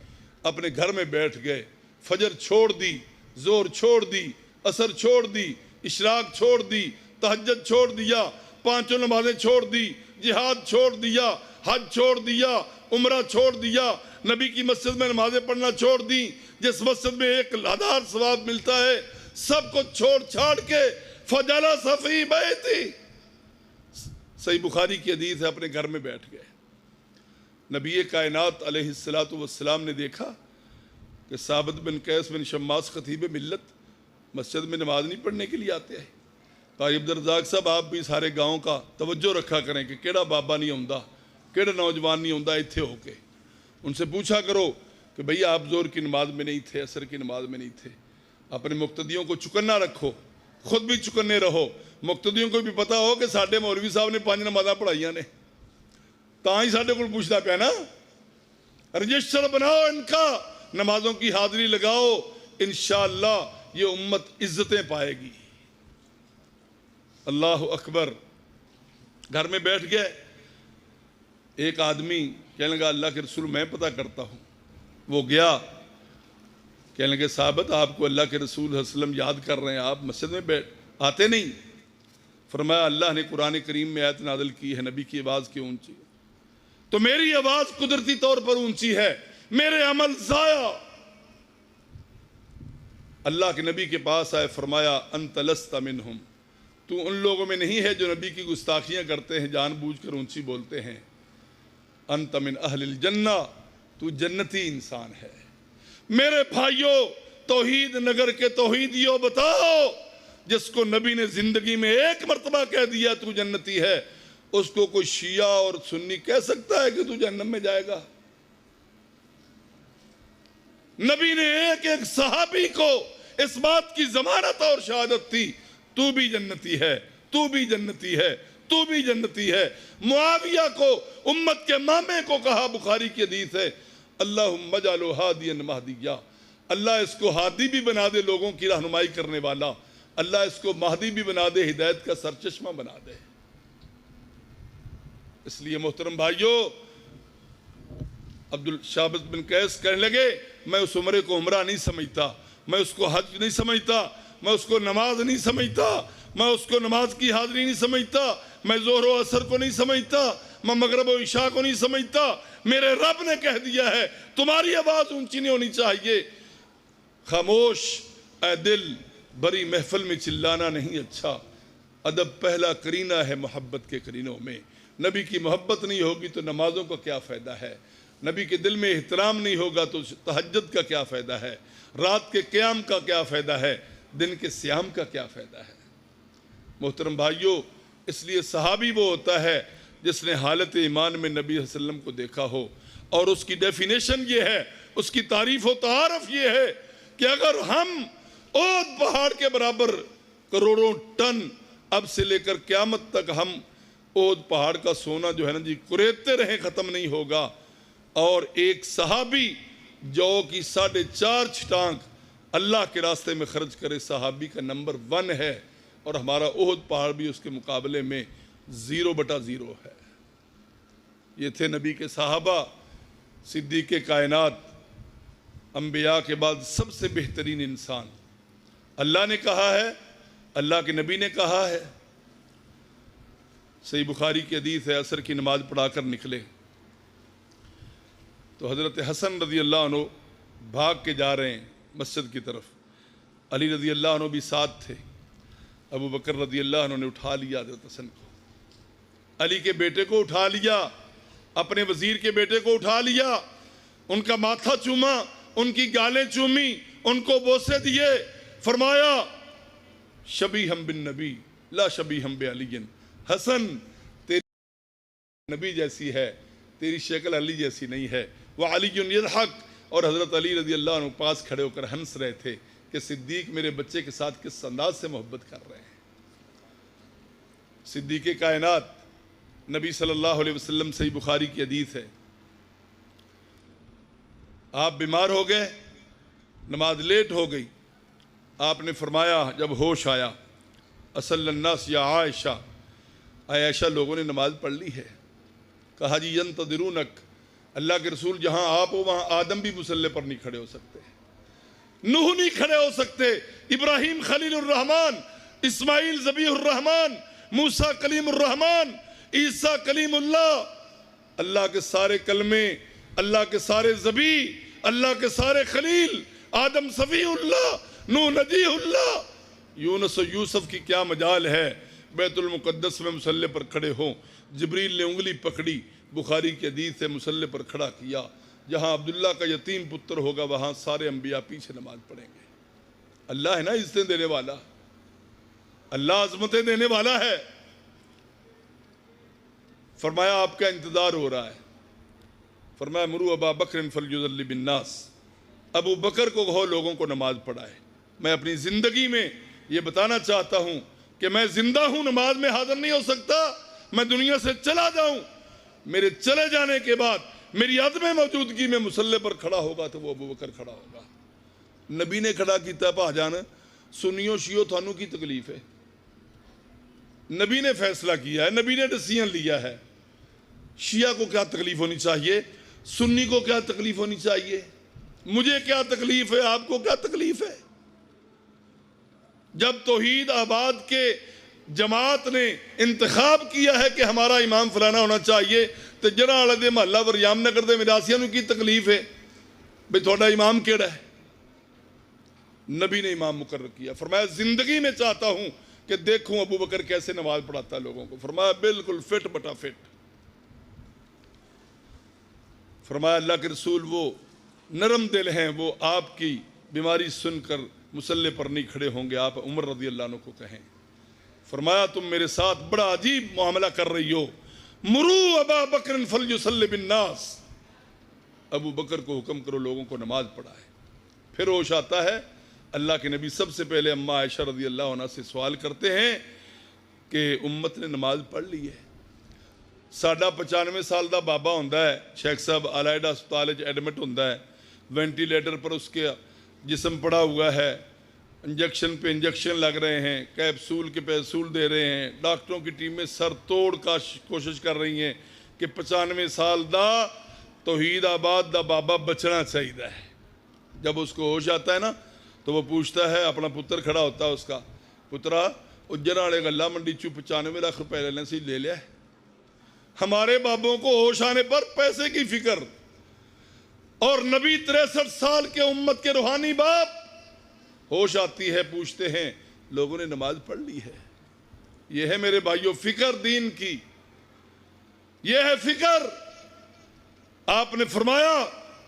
اپنے گھر میں بیٹھ گئے، فجر چھوڑ دی، زور چھوڑ دی، عصر چھوڑ دی، اشراق چھوڑ دی، تہجد چھوڑ دیا، پانچوں نمازیں چھوڑ دی، جہاد چھوڑ دیا، حج چھوڑ دیا، عمرہ چھوڑ دیا، نبی کی مسجد میں نمازیں پڑھنا چھوڑ دی جس مسجد میں 1000 ثواب ملتا ہے، سب کو چھوڑ چھاڑ کے فجلس فی بیتہ. صحیح بخاری کی حدیث ہے، اپنے گھر میں بیٹھ گئے. نبی کائنات علیہ السلام نے دیکھا کہ ثابت بن قیس بن شماس خطیب ملت مسجد میں نماز نہیں پڑھنے کے لیے آتے ہیں، قاری عبدالرزاق صاحب آپ بھی سارے گاؤں کا توجہ رکھا کریں کہ کیڑا بابا نہیں ہوندا، کیڑا نوجوان نہیں ہوندا اتھے ہو کے، ان سے پوچھا کرو کہ بھئی آپ زور کی نماز میں نہیں تھے، عصر کی نماز میں نہیں تھے۔ اپنے مقتدیوں کو چکنا رکھو، خود بھی چکنے رہو، مقتدیوں کو بھی پتا ہو کہ ساڈے مولوی صاحب نے 5 نمازاں پڑھائیاں نے، تاں ہی ساڈے کو پوچھتا پیا نا۔ رجسٹر بناؤ ان کا، نمازوں کی حاضری لگاؤ، انشاءاللہ یہ امت عزتیں پائے گی۔ اللہ اکبر۔ گھر میں بیٹھ گئے، ایک آدمی کہنے لگا اللہ کے رسول میں پتہ کرتا ہوں۔ وہ گیا، کہنے لگے ثابت آپ کو اللہ کے رسول صلی اللہ علیہ وسلم یاد کر رہے ہیں، آپ مسجد میں بیٹھ آتے نہیں؟ فرمایا اللہ نے قرآن کریم میں آیت نازل کی ہے نبی کی آواز کیوں اونچی ہے؟ تو میری آواز قدرتی طور پر اونچی ہے، میرے عمل ضائع۔ اللہ کے نبی کے پاس آئے، فرمایا انت لست منہم، تو ان لوگوں میں نہیں ہے جو نبی کی گستاخیاں کرتے ہیں، جان بوجھ کر اونچی بولتے ہیں۔ انت من اہل الجنہ، تو جنتی انسان ہے۔ میرے بھائیوں، توحید نگر کے توحیدیوں بتاؤ، جس کو نبی نے زندگی میں ایک مرتبہ کہہ دیا تو جنتی ہے، اس کو کوئی شیعہ اور سنی کہہ سکتا ہے کہ تو جہنم میں جائے گا؟ نبی نے ایک ایک صحابی کو اس بات کی ضمانت اور شہادت دی، تو بھی جنتی ہے، تو بھی جنتی ہے، تو بھی جنتی ہے۔ معاویہ کو امت کے مامے کو کہا، بخاری کی حدیث ہے، اللہم اجعلہ ہادیا مہدیہ، اللہ اس کو ہادی بھی بنا دے، لوگوں کی رہنمائی کرنے والا، اللہ اس کو مہدی بھی بنا دے، ہدایت کا سرچشمہ بنا دے۔ اس لیے محترم بھائیوں، عبدالشابت بن قیس کہنے لگے میں اس عمرے کو عمرہ نہیں سمجھتا، میں اس کو حج نہیں سمجھتا، میں اس کو نماز نہیں سمجھتا، میں اس کو نماز کی حاضری نہیں سمجھتا، میں ظہر و عصر کو نہیں سمجھتا، میں مغرب و عشاء کو نہیں سمجھتا، میرے رب نے کہہ دیا ہے تمہاری آواز اونچی نہیں ہونی چاہیے۔ خاموش اے دل، بڑی محفل میں چلانا نہیں اچھا، ادب پہلا کرینہ ہے محبت کے کرینوں میں۔ نبی کی محبت نہیں ہوگی تو نمازوں کا کیا فائدہ ہے؟ نبی کے دل میں احترام نہیں ہوگا تو تہجد کا کیا فائدہ ہے؟ رات کے قیام کا کیا فائدہ ہے؟ دن کے صیام کا کیا فائدہ ہے؟ محترم بھائیوں، اس لیے صحابی وہ ہوتا ہے جس نے حالت ایمان میں نبی صلی اللہ علیہ وسلم کو دیکھا ہو، اور اس کی ڈیفینیشن یہ ہے، اس کی تعریف و تعارف یہ ہے کہ اگر ہم احد پہاڑ کے برابر کروڑوں ٹن اب سے لے کر قیامت تک ہم احد پہاڑ کا سونا جو ہے نا جی کریدتے رہیں، ختم نہیں ہوگا، اور ایک صحابی جو کی 4.5 چھٹانک اللہ کے راستے میں خرچ کرے، صحابی کا نمبر 1 ہے، اور ہمارا احد پہاڑ بھی اس کے مقابلے میں 0/0 ہے۔ یہ تھے نبی کے صحابہ، صدیق کائنات، انبیاء کے بعد سب سے بہترین انسان۔ اللہ نے کہا ہے، اللہ کے نبی نے کہا ہے، صحیح بخاری کی حدیث ہے، عصر کی نماز پڑھا کر نکلے تو حضرت حسن رضی اللہ عنہ بھاگ کے جا رہے ہیں مسجد کی طرف، علی رضی اللہ عنہ بھی ساتھ تھے، ابو بکر رضی اللہ عنہ نے اٹھا لیا حضرت حسن کو، علی کے بیٹے کو اٹھا لیا، اپنے وزیر کے بیٹے کو اٹھا لیا، ان کا ماتھا چوما، ان کی گالیں چومی، ان کو بوسے دیے، فرمایا شبیہم بن نبی لا شبیہم بعلی، حسن تیری نبی جیسی ہے، تیری شکل علی جیسی نہیں ہے۔ وعلی یضحک، اور حضرت علی رضی اللہ عنہ پاس کھڑے ہو کر ہنس رہے تھے کہ صدیق میرے بچے کے ساتھ کس انداز سے محبت کر رہے ہیں۔ صدیق کائنات نبی صلی اللہ علیہ وسلم، صحیح بخاری کی حدیث ہے، آپ بیمار ہو گئے، نماز لیٹ ہو گئی، آپ نے فرمایا جب ہوش آیا، اصل الناس یا عائشہ، اے عائشہ لوگوں نے نماز پڑھ لی ہے؟ کہا جی ینتظرونک، اللہ کے رسول جہاں آپ ہو وہاں آدم بھی مصلی پر نہیں کھڑے ہو سکتے، نوح نہیں کھڑے ہو سکتے، ابراہیم خلیل الرحمن، اسماعیل ذبیح الرحمن، موسیٰ کلیم الرحمن، عیسیٰ کلیم اللہ، اللہ کے سارے کلمے، اللہ کے سارے ذبیح، اللہ کے سارے خلیل، آدم صفی اللہ، نوح نجیح اللہ، یونس و یوسف کی کیا مجال ہے بیت المقدس میں مصلی پر کھڑے ہوں؟ جبریل نے انگلی پکڑی، بخاری کی حدیث سے مصلی پر کھڑا کیا، جہاں عبداللہ کا یتیم پتر ہوگا وہاں سارے انبیاء پیچھے نماز پڑھیں گے۔ اللہ ہے نا عزتیں دینے والا۔ اللہ عظمتیں دینے والا ہے. فرمایا آپ کا انتظار ہو رہا ہے. فرمایا مرو ابا بکر فلیصلی بالناس، ابو بکر کو کہو لوگوں کو نماز پڑھائے. میں اپنی زندگی میں یہ بتانا چاہتا ہوں کہ میں زندہ ہوں، نماز میں حاضر نہیں ہو سکتا. میں دنیا سے چلا جاؤں، میرے چلے جانے کے بعد میری عدم موجودگی میں مصلی پر کھڑا ہوگا تو وہ ابو بکر کھڑا ہوگا. نبی نے کھڑا کیتا پا جان سنیو شیو تھانوں کی تکلیف ہے. نبی نے فیصلہ کیا ہے، نبی نے ڈیسیژن لیا ہے. شیعہ کو کیا تکلیف ہونی چاہیے، سنی کو کیا تکلیف ہونی چاہیے، مجھے کیا تکلیف ہے، آپ کو کیا تکلیف ہے؟ جب توحید آباد کے جماعت نے انتخاب کیا ہے کہ ہمارا امام فلانا ہونا چاہیے تو جرا والے دے محلہ وریام نگر دے میراسیاں نو کی تکلیف ہے بھئی تھوڑا امام کیڑا ہے؟ نبی نے امام مقرر کیا. فرمایا زندگی میں چاہتا ہوں کہ دیکھوں ابو بکر کیسے نماز پڑھاتا ہے لوگوں کو. فرمایا بالکل فٹ بٹا فٹ. فرمایا اللہ کے رسول وہ نرم دل ہیں، وہ آپ کی بیماری سن کر مصلی پر نہیں کھڑے ہوں گے. آپ عمر رضی اللہ عنہ کو کہیں. فرمایا تم میرے ساتھ بڑا عجیب معاملہ کر رہی ہو. مرو ابا بکر فلیصلی بالناس، ابو بکر کو حکم کرو لوگوں کو نماز پڑھائے. پھر ہوش آتا ہے. اللہ کے نبی سب سے پہلے اماں عائشہ رضی اللہ عنہ سے سوال کرتے ہیں کہ امت نے نماز پڑھ لی ہے. ساڈا 95 سال دا بابا ہوندا ہے، شیخ صاحب علائڈہ ہسپتال ایڈمٹ ہوندا ہے، وینٹیلیٹر پر اس کے جسم پڑا ہوا ہے، انجیکشن پہ انجیکشن لگ رہے ہیں، کیپسول کے پیپسول دے رہے ہیں. ڈاکٹروں کی ٹیمیں سر توڑ کا کوشش کر رہی ہیں کہ 95 سال دا توحید آباد دا بابا بچنا چاہیے ہے. جب اس کو ہوش آتا ہے نا تو وہ پوچھتا ہے، اپنا پتر کھڑا ہوتا ہے اس کا، پترا اجر والے گلہ منڈی چو 95 لاکھ روپے لینے سے لے لیا ہے. ہمارے بابوں کو ہوش آنے پر پیسے کی فکر، اور نبی 63 سال کے امت کے روحانی باپ، ہوش آتی ہے پوچھتے ہیں لوگوں نے نماز پڑھ لی ہے. یہ ہے میرے بھائیوں فکر دین کی، یہ ہے فکر. آپ نے فرمایا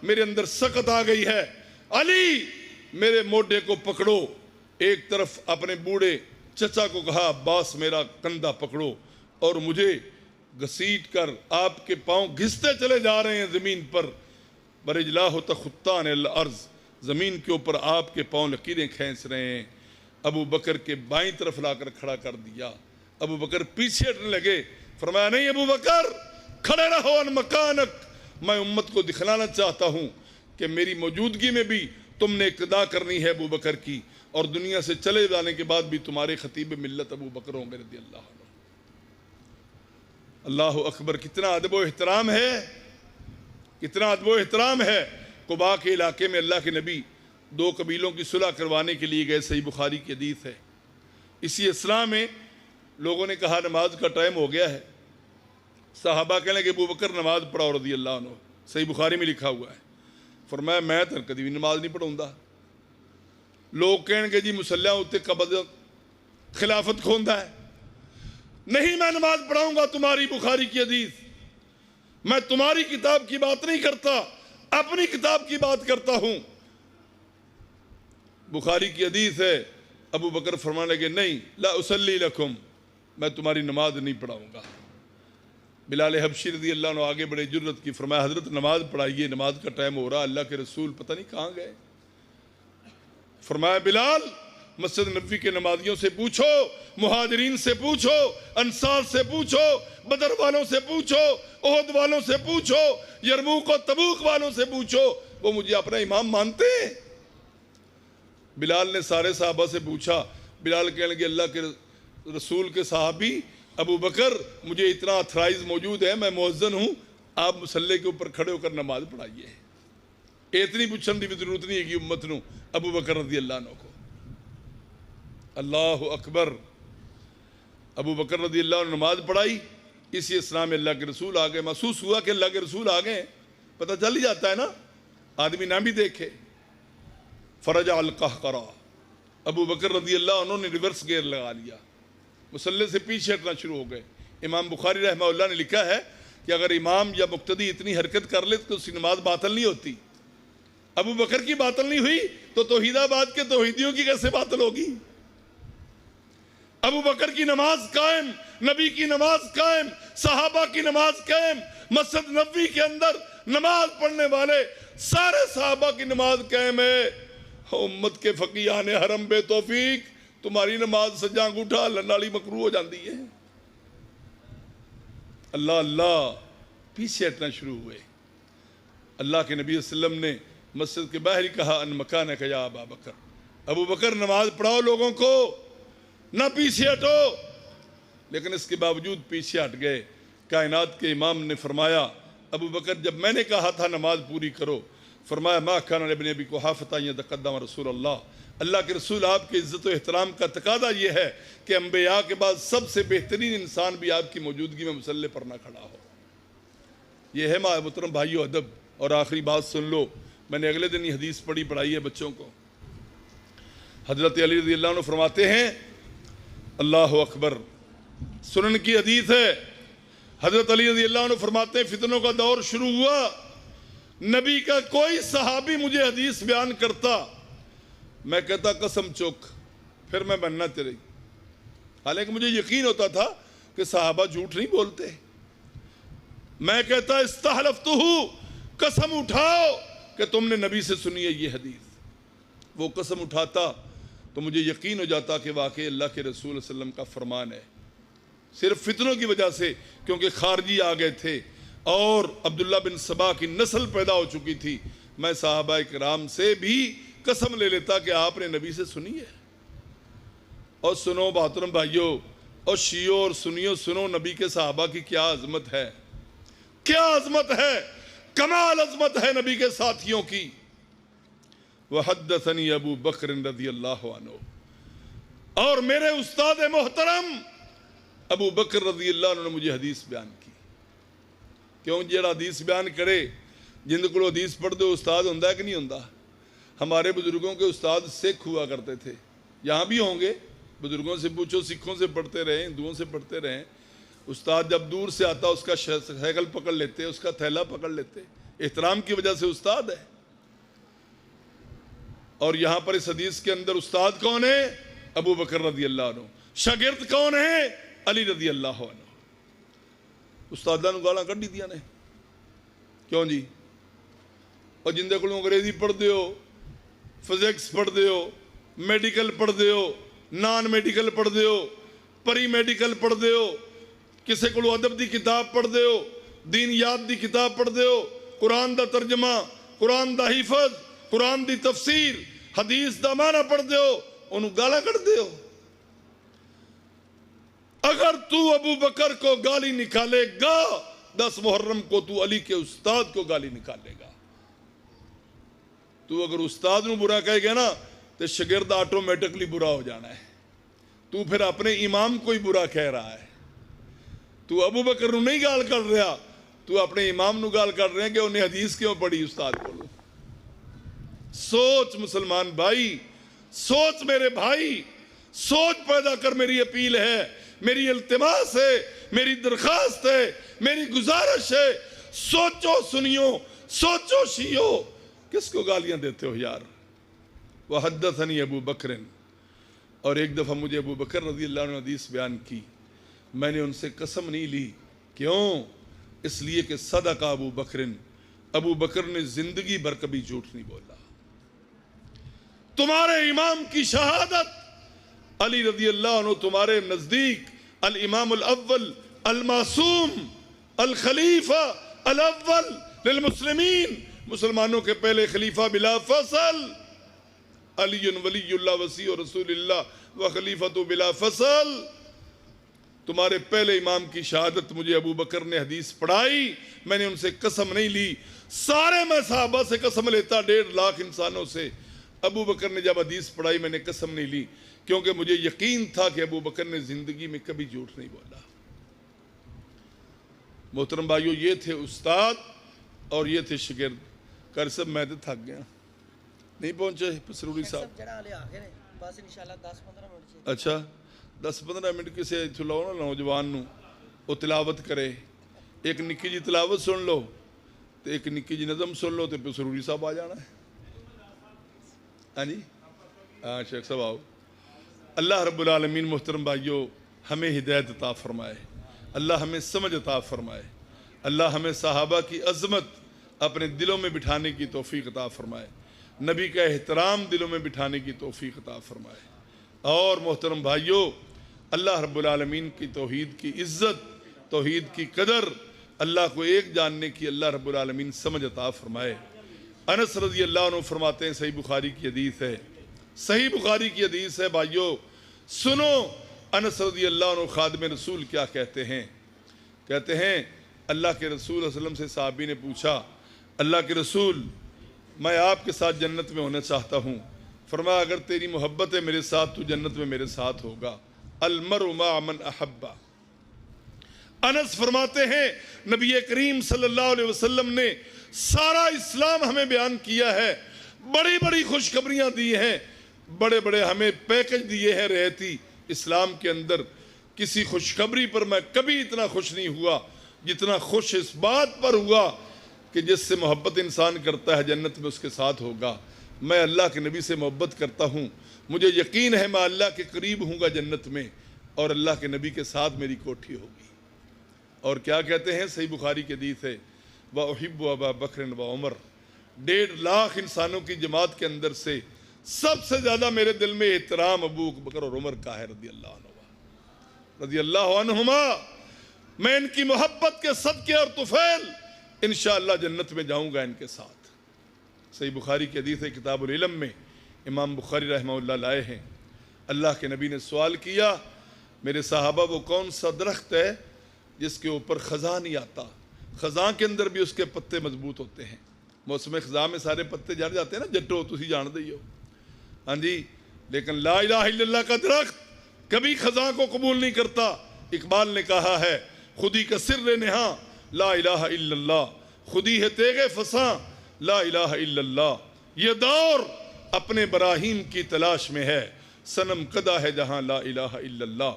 میرے اندر سکت آ گئی ہے، علی میرے موڈے کو پکڑو. ایک طرف اپنے بوڑھے چچا کو کہا عباس میرا کندھا پکڑو، اور مجھے گھسیٹ کر آپ کے پاؤں گھستے چلے جا رہے ہیں زمین پر. برجلاہ تخطان الارض، زمین کے اوپر آپ کے پاؤں لکیریں کھینچ رہے ہیں. ابو بکر کے بائیں طرف لا کر کھڑا کر دیا. ابو بکر پیچھے ہٹنے لگے. فرمایا نہیں ابو بکر کھڑے رہو ان مکانک، میں امت کو دکھلانا چاہتا ہوں کہ میری موجودگی میں بھی تم نے اقتدا کرنی ہے ابو بکر کی، اور دنیا سے چلے جانے کے بعد بھی تمہارے خطیب ملت ابو بکر ہوں گے رضی اللہ عنہ. اللہ اکبر. کتنا ادب و احترام ہے، کتنا ادب و احترام ہے. قباء کے علاقے میں اللہ کے نبی 2 قبیلوں کی صلح کروانے کے لیے گئے. صحیح بخاری کی حدیث ہے. اسی اثناء میں لوگوں نے کہا نماز کا ٹائم ہو گیا ہے. صحابہ کہنے کہ ابو بکر نماز پڑھاؤ رضی اللہ عنہ. صحیح بخاری میں لکھا ہوا ہے. فرمایا میں تو کدی بھی نماز نہیں پڑھاؤں. لوگ کہنے کہ جی مسلیاں اتنے قبض خلافت کھوندا ہے. نہیں میں نماز پڑھاؤں گا تمہاری بخاری کی حدیث. میں تمہاری کتاب کی بات نہیں کرتا، اپنی کتاب کی بات کرتا ہوں. بخاری کی حدیث ہے. ابو بکر فرمانے لگے نہیں لا اصلی لکم، میں تمہاری نماز نہیں پڑھاؤں گا. بلال حبشی رضی اللہ عنہ آگے بڑے جرت کی. فرمایا حضرت نماز پڑھائیے، نماز کا ٹائم ہو رہا. اللہ کے رسول پتہ نہیں کہاں گئے. فرمایا بلال مسجد نبوی کے نمازیوں سے پوچھو، مہاجرین سے پوچھو، انصار سے پوچھو، بدر والوں سے پوچھو، احد والوں سے پوچھو، یرموک و تبوک والوں سے پوچھو، وہ مجھے اپنا امام مانتے ہیں. بلال نے سارے صحابہ سے پوچھا. بلال کہنے لگے اللہ کے رسول کے صحابی ابو بکر مجھے اتنا اتھرائز موجود ہے، میں مؤذن ہوں، آپ مصلی کے اوپر کھڑے ہو کر نماز پڑھائیے. اتنی پوچھن کی بھی ضرورت نہیں ہے کہ امت نو ابو بکر رضی اللہ عنہ کو. اللہ اکبر. ابو بکر رضی اللہ عنہ نماز پڑھائی. اسی اثناء میں اللہ کے رسول آ گئے. محسوس ہوا کہ اللہ کے رسول آ گئے. پتہ چل ہی جاتا ہے نا، آدمی نہ بھی دیکھے. فرجع القہقرہ، ابو بکر رضی اللہ عنہ نے ریورس گیئر لگا لیا، مصلی سے پیچھے ہٹنا شروع ہو گئے. امام بخاری رحمہ اللہ نے لکھا ہے کہ اگر امام یا مقتدی اتنی حرکت کر لے تو اس کی نماز باطل نہیں ہوتی. ابو بکر کی باطل نہیں ہوئی تو توحید آباد کے توحیدیوں کی کیسے باطل ہوگی؟ ابو بکر کی نماز قائم، نبی کی نماز قائم، صحابہ کی نماز قائم، مسجد نبوی کے اندر نماز پڑھنے والے سارے صحابہ کی نماز قائم ہے۔ امت کے فقیہان حرم بے توفیق، تمہاری نماز سجا انگوٹھا ہلن والی مکروہ ہو جاندی ہے۔ اللہ اللہ پیچھے ہٹنا شروع ہوئے۔ اللہ کے نبی صلی اللہ علیہ وسلم نے مسجد کے باہر ہی کہا ان مکانک یا ابا بکر، ابو بکر نماز پڑھاؤ لوگوں کو، نہ پیچھے ہٹو۔ لیکن اس کے باوجود پیچھے ہٹ گئے۔ کائنات کے امام نے فرمایا ابو بکر جب میں نے کہا تھا نماز پوری کرو، فرمایا ما کان لابن ابی قحافہ ان یتقدم رسول اللہ، اللہ کے رسول آپ کی عزت و احترام کا تقاضا یہ ہے کہ انبیاء کے بعد سب سے بہترین انسان بھی آپ کی موجودگی میں مصلی پر نہ کھڑا ہو۔ یہ ہے محترم بھائیو ادب۔ اور آخری بات سن لو، میں نے اگلے دن ہی حدیث پڑھائی ہے بچوں کو۔ حضرت علی رضی اللہ عنہ فرماتے ہیں، اللہ اکبر، سنن کی حدیث ہے، حضرت علی رضی اللہ عنہ فرماتے ہیں فتنوں کا دور شروع ہوا، نبی کا کوئی صحابی مجھے حدیث بیان کرتا، میں کہتا قسم چوک، پھر میں بننا تیرے، حالانکہ مجھے یقین ہوتا تھا کہ صحابہ جھوٹ نہیں بولتے، میں کہتا استحلفتہ، قسم اٹھاؤ کہ تم نے نبی سے سنی ہے یہ حدیث۔ وہ قسم اٹھاتا تو مجھے یقین ہو جاتا کہ واقعی اللہ کے رسول صلی اللہ علیہ وسلم کا فرمان ہے۔ صرف فتنوں کی وجہ سے، کیونکہ خارجی آ گئے تھے اور عبداللہ بن سبا کی نسل پیدا ہو چکی تھی، میں صحابہ کرام سے بھی قسم لے لیتا کہ آپ نے نبی سے سنی ہے۔ اور سنو محترم بھائیو اور شیعوں اور سنیوں، سنو نبی کے صحابہ کی کیا عظمت ہے، کیا عظمت ہے، کمال عظمت ہے نبی کے ساتھیوں کی۔ وحدثنی ابو بکر رضی اللہ عنہ، اور میرے استاد محترم ابو بکر رضی اللہ عنہ نے مجھے حدیث بیان کی۔ کیوں جیڑا حدیث بیان کرے، جن کو حدیث پڑھ دو استاد ہوندہ ہے کہ نہیں ہوندہ؟ ہمارے بزرگوں کے استاد سکھ ہوا کرتے تھے، یہاں بھی ہوں گے، بزرگوں سے پوچھو، سکھوں سے پڑھتے رہیں، ہندوؤں سے پڑھتے رہیں، استاد جب دور سے آتا اس کا سائیکل پکڑ لیتے، اس کا تھیلا پکڑ لیتے، احترام کی وجہ سے استاد ہے۔ اور یہاں پر اس حدیث کے اندر استاد کون ہے؟ ابو بکر رضی اللہ عنہ۔ شاگرد کون ہے؟ علی رضی اللہ عنہ۔ استادہ نو گالاں کڈی دیا نے، کیوں جی؟ اور جن دے کولوں انگریزی پڑھ دیو، فزکس پڑھ دیو، میڈیکل پڑھ دیو، نان میڈیکل پڑھ دیو، پری میڈیکل پڑھ دیو، کسے کولوں ادب دی کتاب پڑھ دیو، دین یاد دی کتاب پڑھ دیو، قرآن دا ترجمہ، قرآن دا حفظ، قرآن دی تفسیر، حدیث دا معنی پڑھ دیو، انہوں گالا کر دیو۔ اگر تو ابو بکر کو گالی نکالے گا، 10 محرم کو تو علی کے استاد کو گالی نکالے گا۔ تو اگر استاد نو برا کہے گا نا تو شاگرد آٹومیٹکلی برا ہو جانا ہے۔ تو پھر اپنے امام کو ہی برا کہہ رہا ہے۔ تو ابو بکر نو نہیں گال کر رہا، تو اپنے امام نو گال کر رہے ہیں کہ انہیں حدیث کیوں پڑھی استاد بولو۔ سوچ مسلمان بھائی، سوچ میرے بھائی، سوچ پیدا کر۔ میری اپیل ہے، میری التماس ہے، میری درخواست ہے، میری گزارش ہے، سوچو سنیو، سوچو شیعو، کس کو گالیاں دیتے ہو یار؟ وحدثنی ابو بکر، اور ایک دفعہ مجھے ابو بکر رضی اللہ عنہ حدیث بیان کی، میں نے ان سے قسم نہیں لی، کیوں؟ اس لیے کہ صدق ابو بکر، ابو بکر نے زندگی بھر کبھی جھوٹ نہیں بولا۔ تمہارے امام کی شہادت، علی رضی اللہ عنہ تمہارے نزدیک الامام الاول المعصوم الخلیفہ الاول للمسلمین، مسلمانوں کے پہلے خلیفہ بلا فصل، علی ولی اللہ وسیع رسول اللہ و خلیفۃ بلا فصل، تمہارے پہلے امام کی شہادت مجھے ابو بکر نے حدیث پڑھائی، میں نے ان سے قسم نہیں لی۔ سارے میں صحابہ سے قسم لیتا، 1.5 لاکھ انسانوں سے، ابو بکر نے جب حدیث پڑھائی میں نے قسم نہیں لی، کیونکہ مجھے یقین تھا کہ ابو بکر نے زندگی میں کبھی جھوٹ نہیں بولا۔ محترم بھائیو، یہ تھے استاد اور یہ تھے شاگرد۔ کر سب میں تو تھک گیا، نہیں پہنچے پسروری صاحب؟ بس انشاءاللہ 10-15 منٹ سے۔ اچھا 10-15 منٹ کسے لاؤ نا نوجوان نو، وہ تلاوت کرے، ایک نکی جی تلاوت سن لو تو ایک نکی جی نظم سن لو تو پسروری صاحب آ جانا ہے۔ ہاں جی، ہاں شیخ صاحب آؤ۔ اللہ رب العالمین محترم بھائیو ہمیں ہدایت عطا فرمائے، اللہ ہمیں سمجھ عطا فرمائے، اللہ ہمیں صحابہ کی عظمت اپنے دلوں میں بٹھانے کی توفیق عطا فرمائے، نبی کا احترام دلوں میں بٹھانے کی توفیق عطا فرمائے۔ اور محترم بھائیو اللہ رب العالمین کی توحید کی عزت، توحید کی قدر، اللہ کو ایک جاننے کی اللہ رب العالمین سمجھ عطا فرمائے۔ انس رضی اللہ عنہ فرماتے ہیں، صحیح بخاری کی حدیث ہے، صحیح بخاری کی حدیث ہے بھائیو، سنو انس رضی اللہ عنہ خادم رسول کیا کہتے ہیں۔ کہتے ہیں اللہ کے رسول صلی اللہ علیہ وسلم سے صحابی نے پوچھا، اللہ کے رسول میں آپ کے ساتھ جنت میں ہونا چاہتا ہوں۔ فرمایا اگر تیری محبت ہے میرے ساتھ تو جنت میں میرے ساتھ ہوگا، المرء مع من احب۔ انس فرماتے ہیں نبی کریم صلی اللہ علیہ وسلم نے سارا اسلام ہمیں بیان کیا ہے، بڑی بڑی خوشخبریاں دی ہیں، بڑے بڑے ہمیں پیکج دیے ہیں رہتی اسلام کے اندر۔ کسی خوشخبری پر میں کبھی اتنا خوش نہیں ہوا جتنا خوش اس بات پر ہوا کہ جس سے محبت انسان کرتا ہے جنت میں اس کے ساتھ ہوگا۔ میں اللہ کے نبی سے محبت کرتا ہوں، مجھے یقین ہے میں اللہ کے قریب ہوں گا جنت میں، اور اللہ کے نبی کے ساتھ میری کوٹھی ہوگی۔ اور کیا کہتے ہیں، صحیح بخاری کی حدیث ہے، وَأُحِبُّ أَبَا بَكْرٍ وَعُمَرٍ، 1.5 لاکھ انسانوں کی جماعت کے اندر سے سب سے زیادہ میرے دل میں احترام ابو بکر اور عمر کا ہے رضی اللہ عنہما۔ میں ان کی محبت کے صدقے اور طفیل انشاءاللہ جنت میں جاؤں گا ان کے ساتھ۔ صحیح بخاری کی حدیث ہے، کتاب العلم میں امام بخاری رحمہ اللہ لائے ہیں۔ اللہ کے نبی نے سوال کیا، میرے صحابہ وہ کون سا درخت ہے جس کے اوپر خزاں نہیں آتا؟ خزاں کے اندر بھی اس کے پتے مضبوط ہوتے ہیں، موسم خزاں میں سارے پتے جھڑ جاتے ہیں نا، جٹو تسی جان دئی ہو، ہاں جی، لیکن لا الہ الا اللہ کا درخت کبھی خزاں کو قبول نہیں کرتا۔ اقبال نے کہا ہے، خودی کا سر نہاں لا الہ الا اللہ، خودی ہے تیغ فساں لا الہ الا اللہ۔ یہ دور اپنے براہیم کی تلاش میں ہے، صنم کدہ ہے جہاں لا الہ الا اللہ۔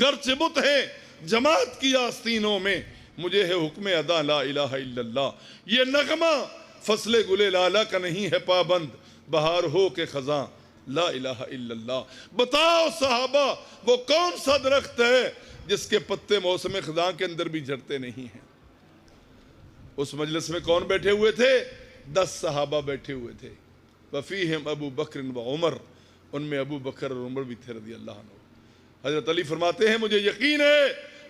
گرچہ بت ہے جماعت کی آستینوں میں، مجھے ہے حکم ادا لا الہ الا اللہ۔ یہ نغمہ فصل گل لالا کا نہیں ہے پابند، بہار ہو کے خزاں لا الہ الا اللہ۔ بتاؤ صحابہ وہ کون سا درخت ہے جس کے پتے موسم خزاں کے اندر بھی جھڑتے نہیں ہیں؟ اس مجلس میں کون بیٹھے ہوئے تھے؟ 10 صحابہ بیٹھے ہوئے تھے، وفیہم ابو بکر و عمر، ان میں ابو بکر اور عمر بھی تھے رضی اللہ عنہ۔ حضرت علی فرماتے ہیں مجھے یقین ہے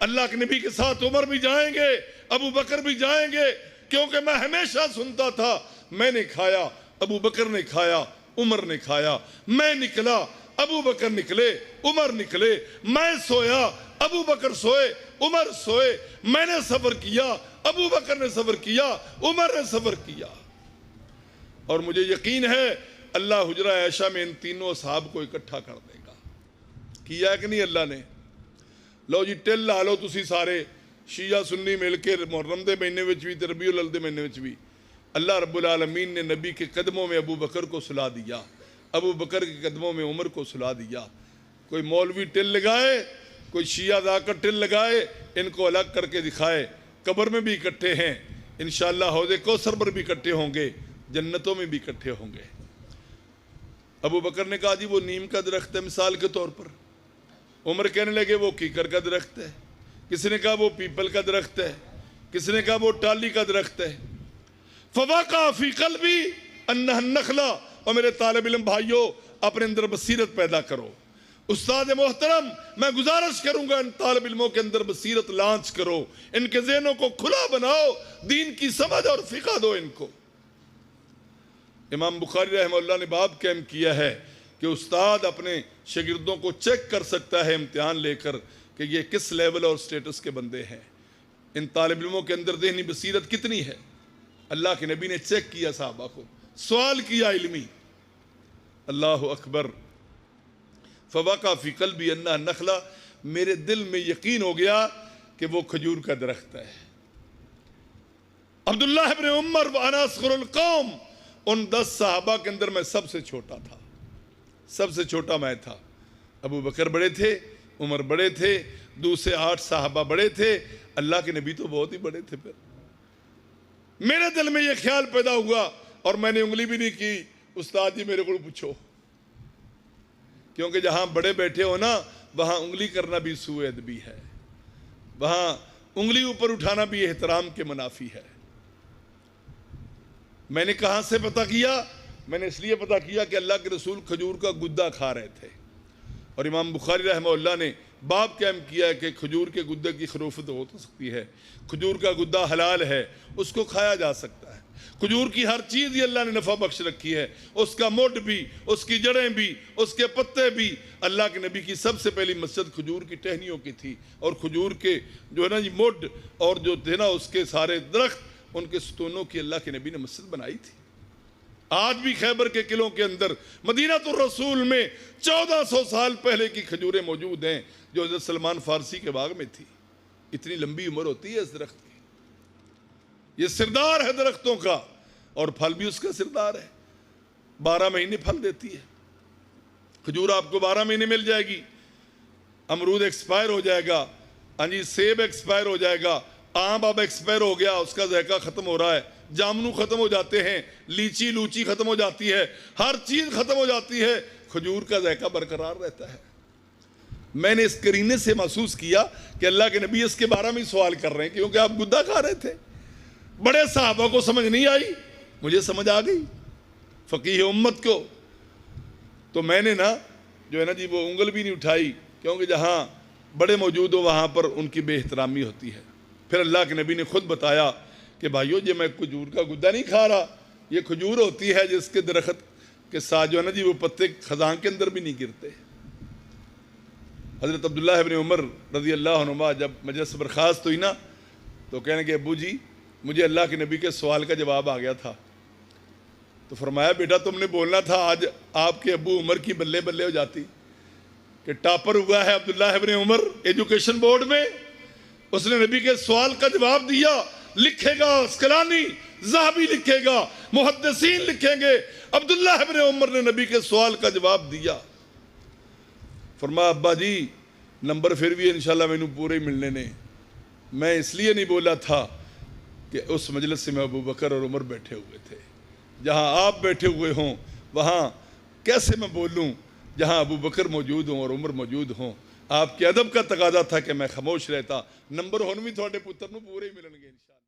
اللہ کے نبی کے ساتھ عمر بھی جائیں گے، ابو بکر بھی جائیں گے، کیونکہ میں ہمیشہ سنتا تھا، میں نے کھایا، ابو بکر نے کھایا، عمر نے کھایا، میں نکلا، ابو بکر نکلے، عمر نکلے، میں سویا، ابو بکر سوئے، عمر سوئے، میں نے سفر کیا، ابو بکر نے سفر کیا، عمر نے سفر کیا۔ اور مجھے یقین ہے اللہ حجرہ عائشہ میں ان تینوں اصحاب کو اکٹھا کر دے گا۔ کیا ہے کہ نہیں اللہ نے؟ لو جی ٹل لا لو تسی سارے شیعہ سنی مل کے محرم دے مہینے وچ بھی تے ربیع الاول دے مہینے وچ بھی اللہ رب العالمین نے نبی کے قدموں میں ابو بکر کو سلا دیا، ابو بکر کے قدموں میں عمر کو سلا دیا۔ کوئی مولوی ٹل لگائے، کوئی شیعہ ذا کر ٹل لگائے، ان کو الگ کر کے دکھائے، قبر میں بھی اکٹھے ہیں، انشاءاللہ حوض کوثر پر بھی اکٹھے ہوں گے، جنتوں میں بھی اکٹھے ہوں گے۔ ابو بکر نے کہا جی وہ نیم کا درخت ہے مثال کے طور پر، عمر کہنے لگے وہ کیکر کا درخت ہے، کسی نے کہا وہ پیپل کا درخت ہے، کسی نے کہا وہ ٹالی کا درخت ہے۔ فَوَقَعَ فِي قَلْبِي أَنَّهَا النَّخْلَةُ، اور میرے طالب علم بھائیوں اپنے اندر بصیرت پیدا کرو۔ استاد محترم میں گزارش کروں گا ان طالب علموں کے اندر بصیرت لانچ کرو، ان کے ذہنوں کو کھلا بناؤ، دین کی سمجھ اور فقہ دو ان کو۔ امام بخاری رحمہ اللہ نے باب قائم کیا ہے کہ استاد اپنے شاگردوں کو چیک کر سکتا ہے امتحان لے کر کہ یہ کس لیول اور سٹیٹس کے بندے ہیں، ان طالب علموں کے اندر ذہنی بصیرت کتنی ہے۔ اللہ کے نبی نے چیک کیا صحابہ کو، سوال کیا علمی۔ اللہ اکبر۔ فوقع فی قلبی انہا نخلا، میرے دل میں یقین ہو گیا کہ وہ کھجور کا درخت ہے۔ عبداللہ ابن عمر وانا اصغر القوم، ان 10 صحابہ کے اندر میں سب سے چھوٹا تھا، سب سے چھوٹا میں تھا۔ ابو بکر بڑے تھے، عمر بڑے تھے، دوسرے 8 صحابہ بڑے تھے، اللہ کے نبی تو بہت ہی بڑے تھے۔ پھر میرے دل میں یہ خیال پیدا ہوا اور میں نے انگلی بھی نہیں کی، استاد جی میرے کو پوچھو کیونکہ جہاں بڑے بیٹھے ہو نا وہاں انگلی کرنا بھی سوء ادبی ہے، وہاں انگلی اوپر اٹھانا بھی احترام کے منافی ہے۔ میں نے کہاں سے پتہ کیا؟ میں نے اس لیے پتہ کیا کہ اللہ کے رسول کھجور کا گدہ کھا رہے تھے، اور امام بخاری رحمہ اللہ نے باب قائم کیا ہے کہ کھجور کے گدے کی خروفت ہو سکتی ہے، کھجور کا گدہ حلال ہے، اس کو کھایا جا سکتا ہے۔ کھجور کی ہر چیز یہ اللہ نے نفع بخش رکھی ہے، اس کا مڈ بھی، اس کی جڑیں بھی، اس کے پتے بھی۔ اللہ کے نبی کی سب سے پہلی مسجد کھجور کی ٹہنیوں کی تھی، اور کھجور کے جو ہے نا جی مڈ اور جو تھے نا اس کے سارے درخت، ان کے ستونوں کی اللہ کے نبی نے مسجد بنائی تھی۔ آج بھی خیبر کے قلعوں کے اندر مدینہ الرسول میں 1400 سال پہلے کی کھجوریں موجود ہیں جو حضرت سلمان فارسی کے باغ میں تھی۔ اتنی لمبی عمر ہوتی ہے اس درخت کی، یہ سردار ہے درختوں کا، اور پھل بھی اس کا سردار ہے، 12 مہینے پھل دیتی ہے۔ کھجور آپ کو 12 مہینے مل جائے گی، امرود ایکسپائر ہو جائے گا، سیب ایکسپائر ہو جائے گا، آم اب ایکسپائر ہو گیا، اس کا ذائقہ ختم ہو رہا ہے، جامنو ختم ہو جاتے ہیں، لیچی لوچی ختم ہو جاتی ہے، ہر چیز ختم ہو جاتی ہے، کھجور کا ذائقہ برقرار رہتا ہے۔ میں نے اس قرینے سے محسوس کیا کہ اللہ کے نبی اس کے بارے میں سوال کر رہے ہیں کیونکہ آپ گدہ کھا رہے تھے۔ بڑے صحابہ کو سمجھ نہیں آئی، مجھے سمجھ آ گئی، فقیہ امت کو۔ تو میں نے نا جو ہے نا جی وہ انگل بھی نہیں اٹھائی، کیونکہ جہاں بڑے موجود ہو وہاں پر ان کی بے احترامی ہوتی ہے۔ پھر اللہ کے نبی نے خود بتایا کہ بھائیو یہ میں کھجور کا گدہ نہیں کھا رہا، یہ کھجور ہوتی ہے جس کے درخت کے ساتھ جو ہے نا جی وہ پتے خزاں کے اندر بھی نہیں گرتے۔ حضرت عبداللہ ابن عمر رضی اللہ عنہما جب مجلس برخاست ہوئی نا تو کہنے کہ ابو جی مجھے اللہ کے نبی کے سوال کا جواب آ گیا تھا۔ تو فرمایا بیٹا تم نے بولنا تھا، آج آپ کے ابو عمر کی بلے بلے ہو جاتی کہ ٹاپر ہوا ہے عبداللہ ابن عمر ایجوکیشن بورڈ میں، اس نے نبی کے سوال کا جواب دیا۔ لکھے گا اسقلانی، ذہبی لکھے گا، محدثین لکھیں گے عبداللہ ابن عمر نے نبی کے سوال کا جواب دیا۔ فرمایا ابا جی نمبر پھر بھی انشاءاللہ میں نے پورے ملنے نے، میں اس لیے نہیں بولا تھا کہ اس مجلس سے میں ابو بکر اور عمر بیٹھے ہوئے تھے، جہاں آپ بیٹھے ہوئے ہوں وہاں کیسے میں بولوں جہاں ابو بکر موجود ہوں اور عمر موجود ہوں۔ آپ کے ادب کا تقاضا تھا کہ میں خاموش رہتا، نمبر ہون بھی تھوڑے پتر نو پورے ہی ملن گے انشاءاللہ۔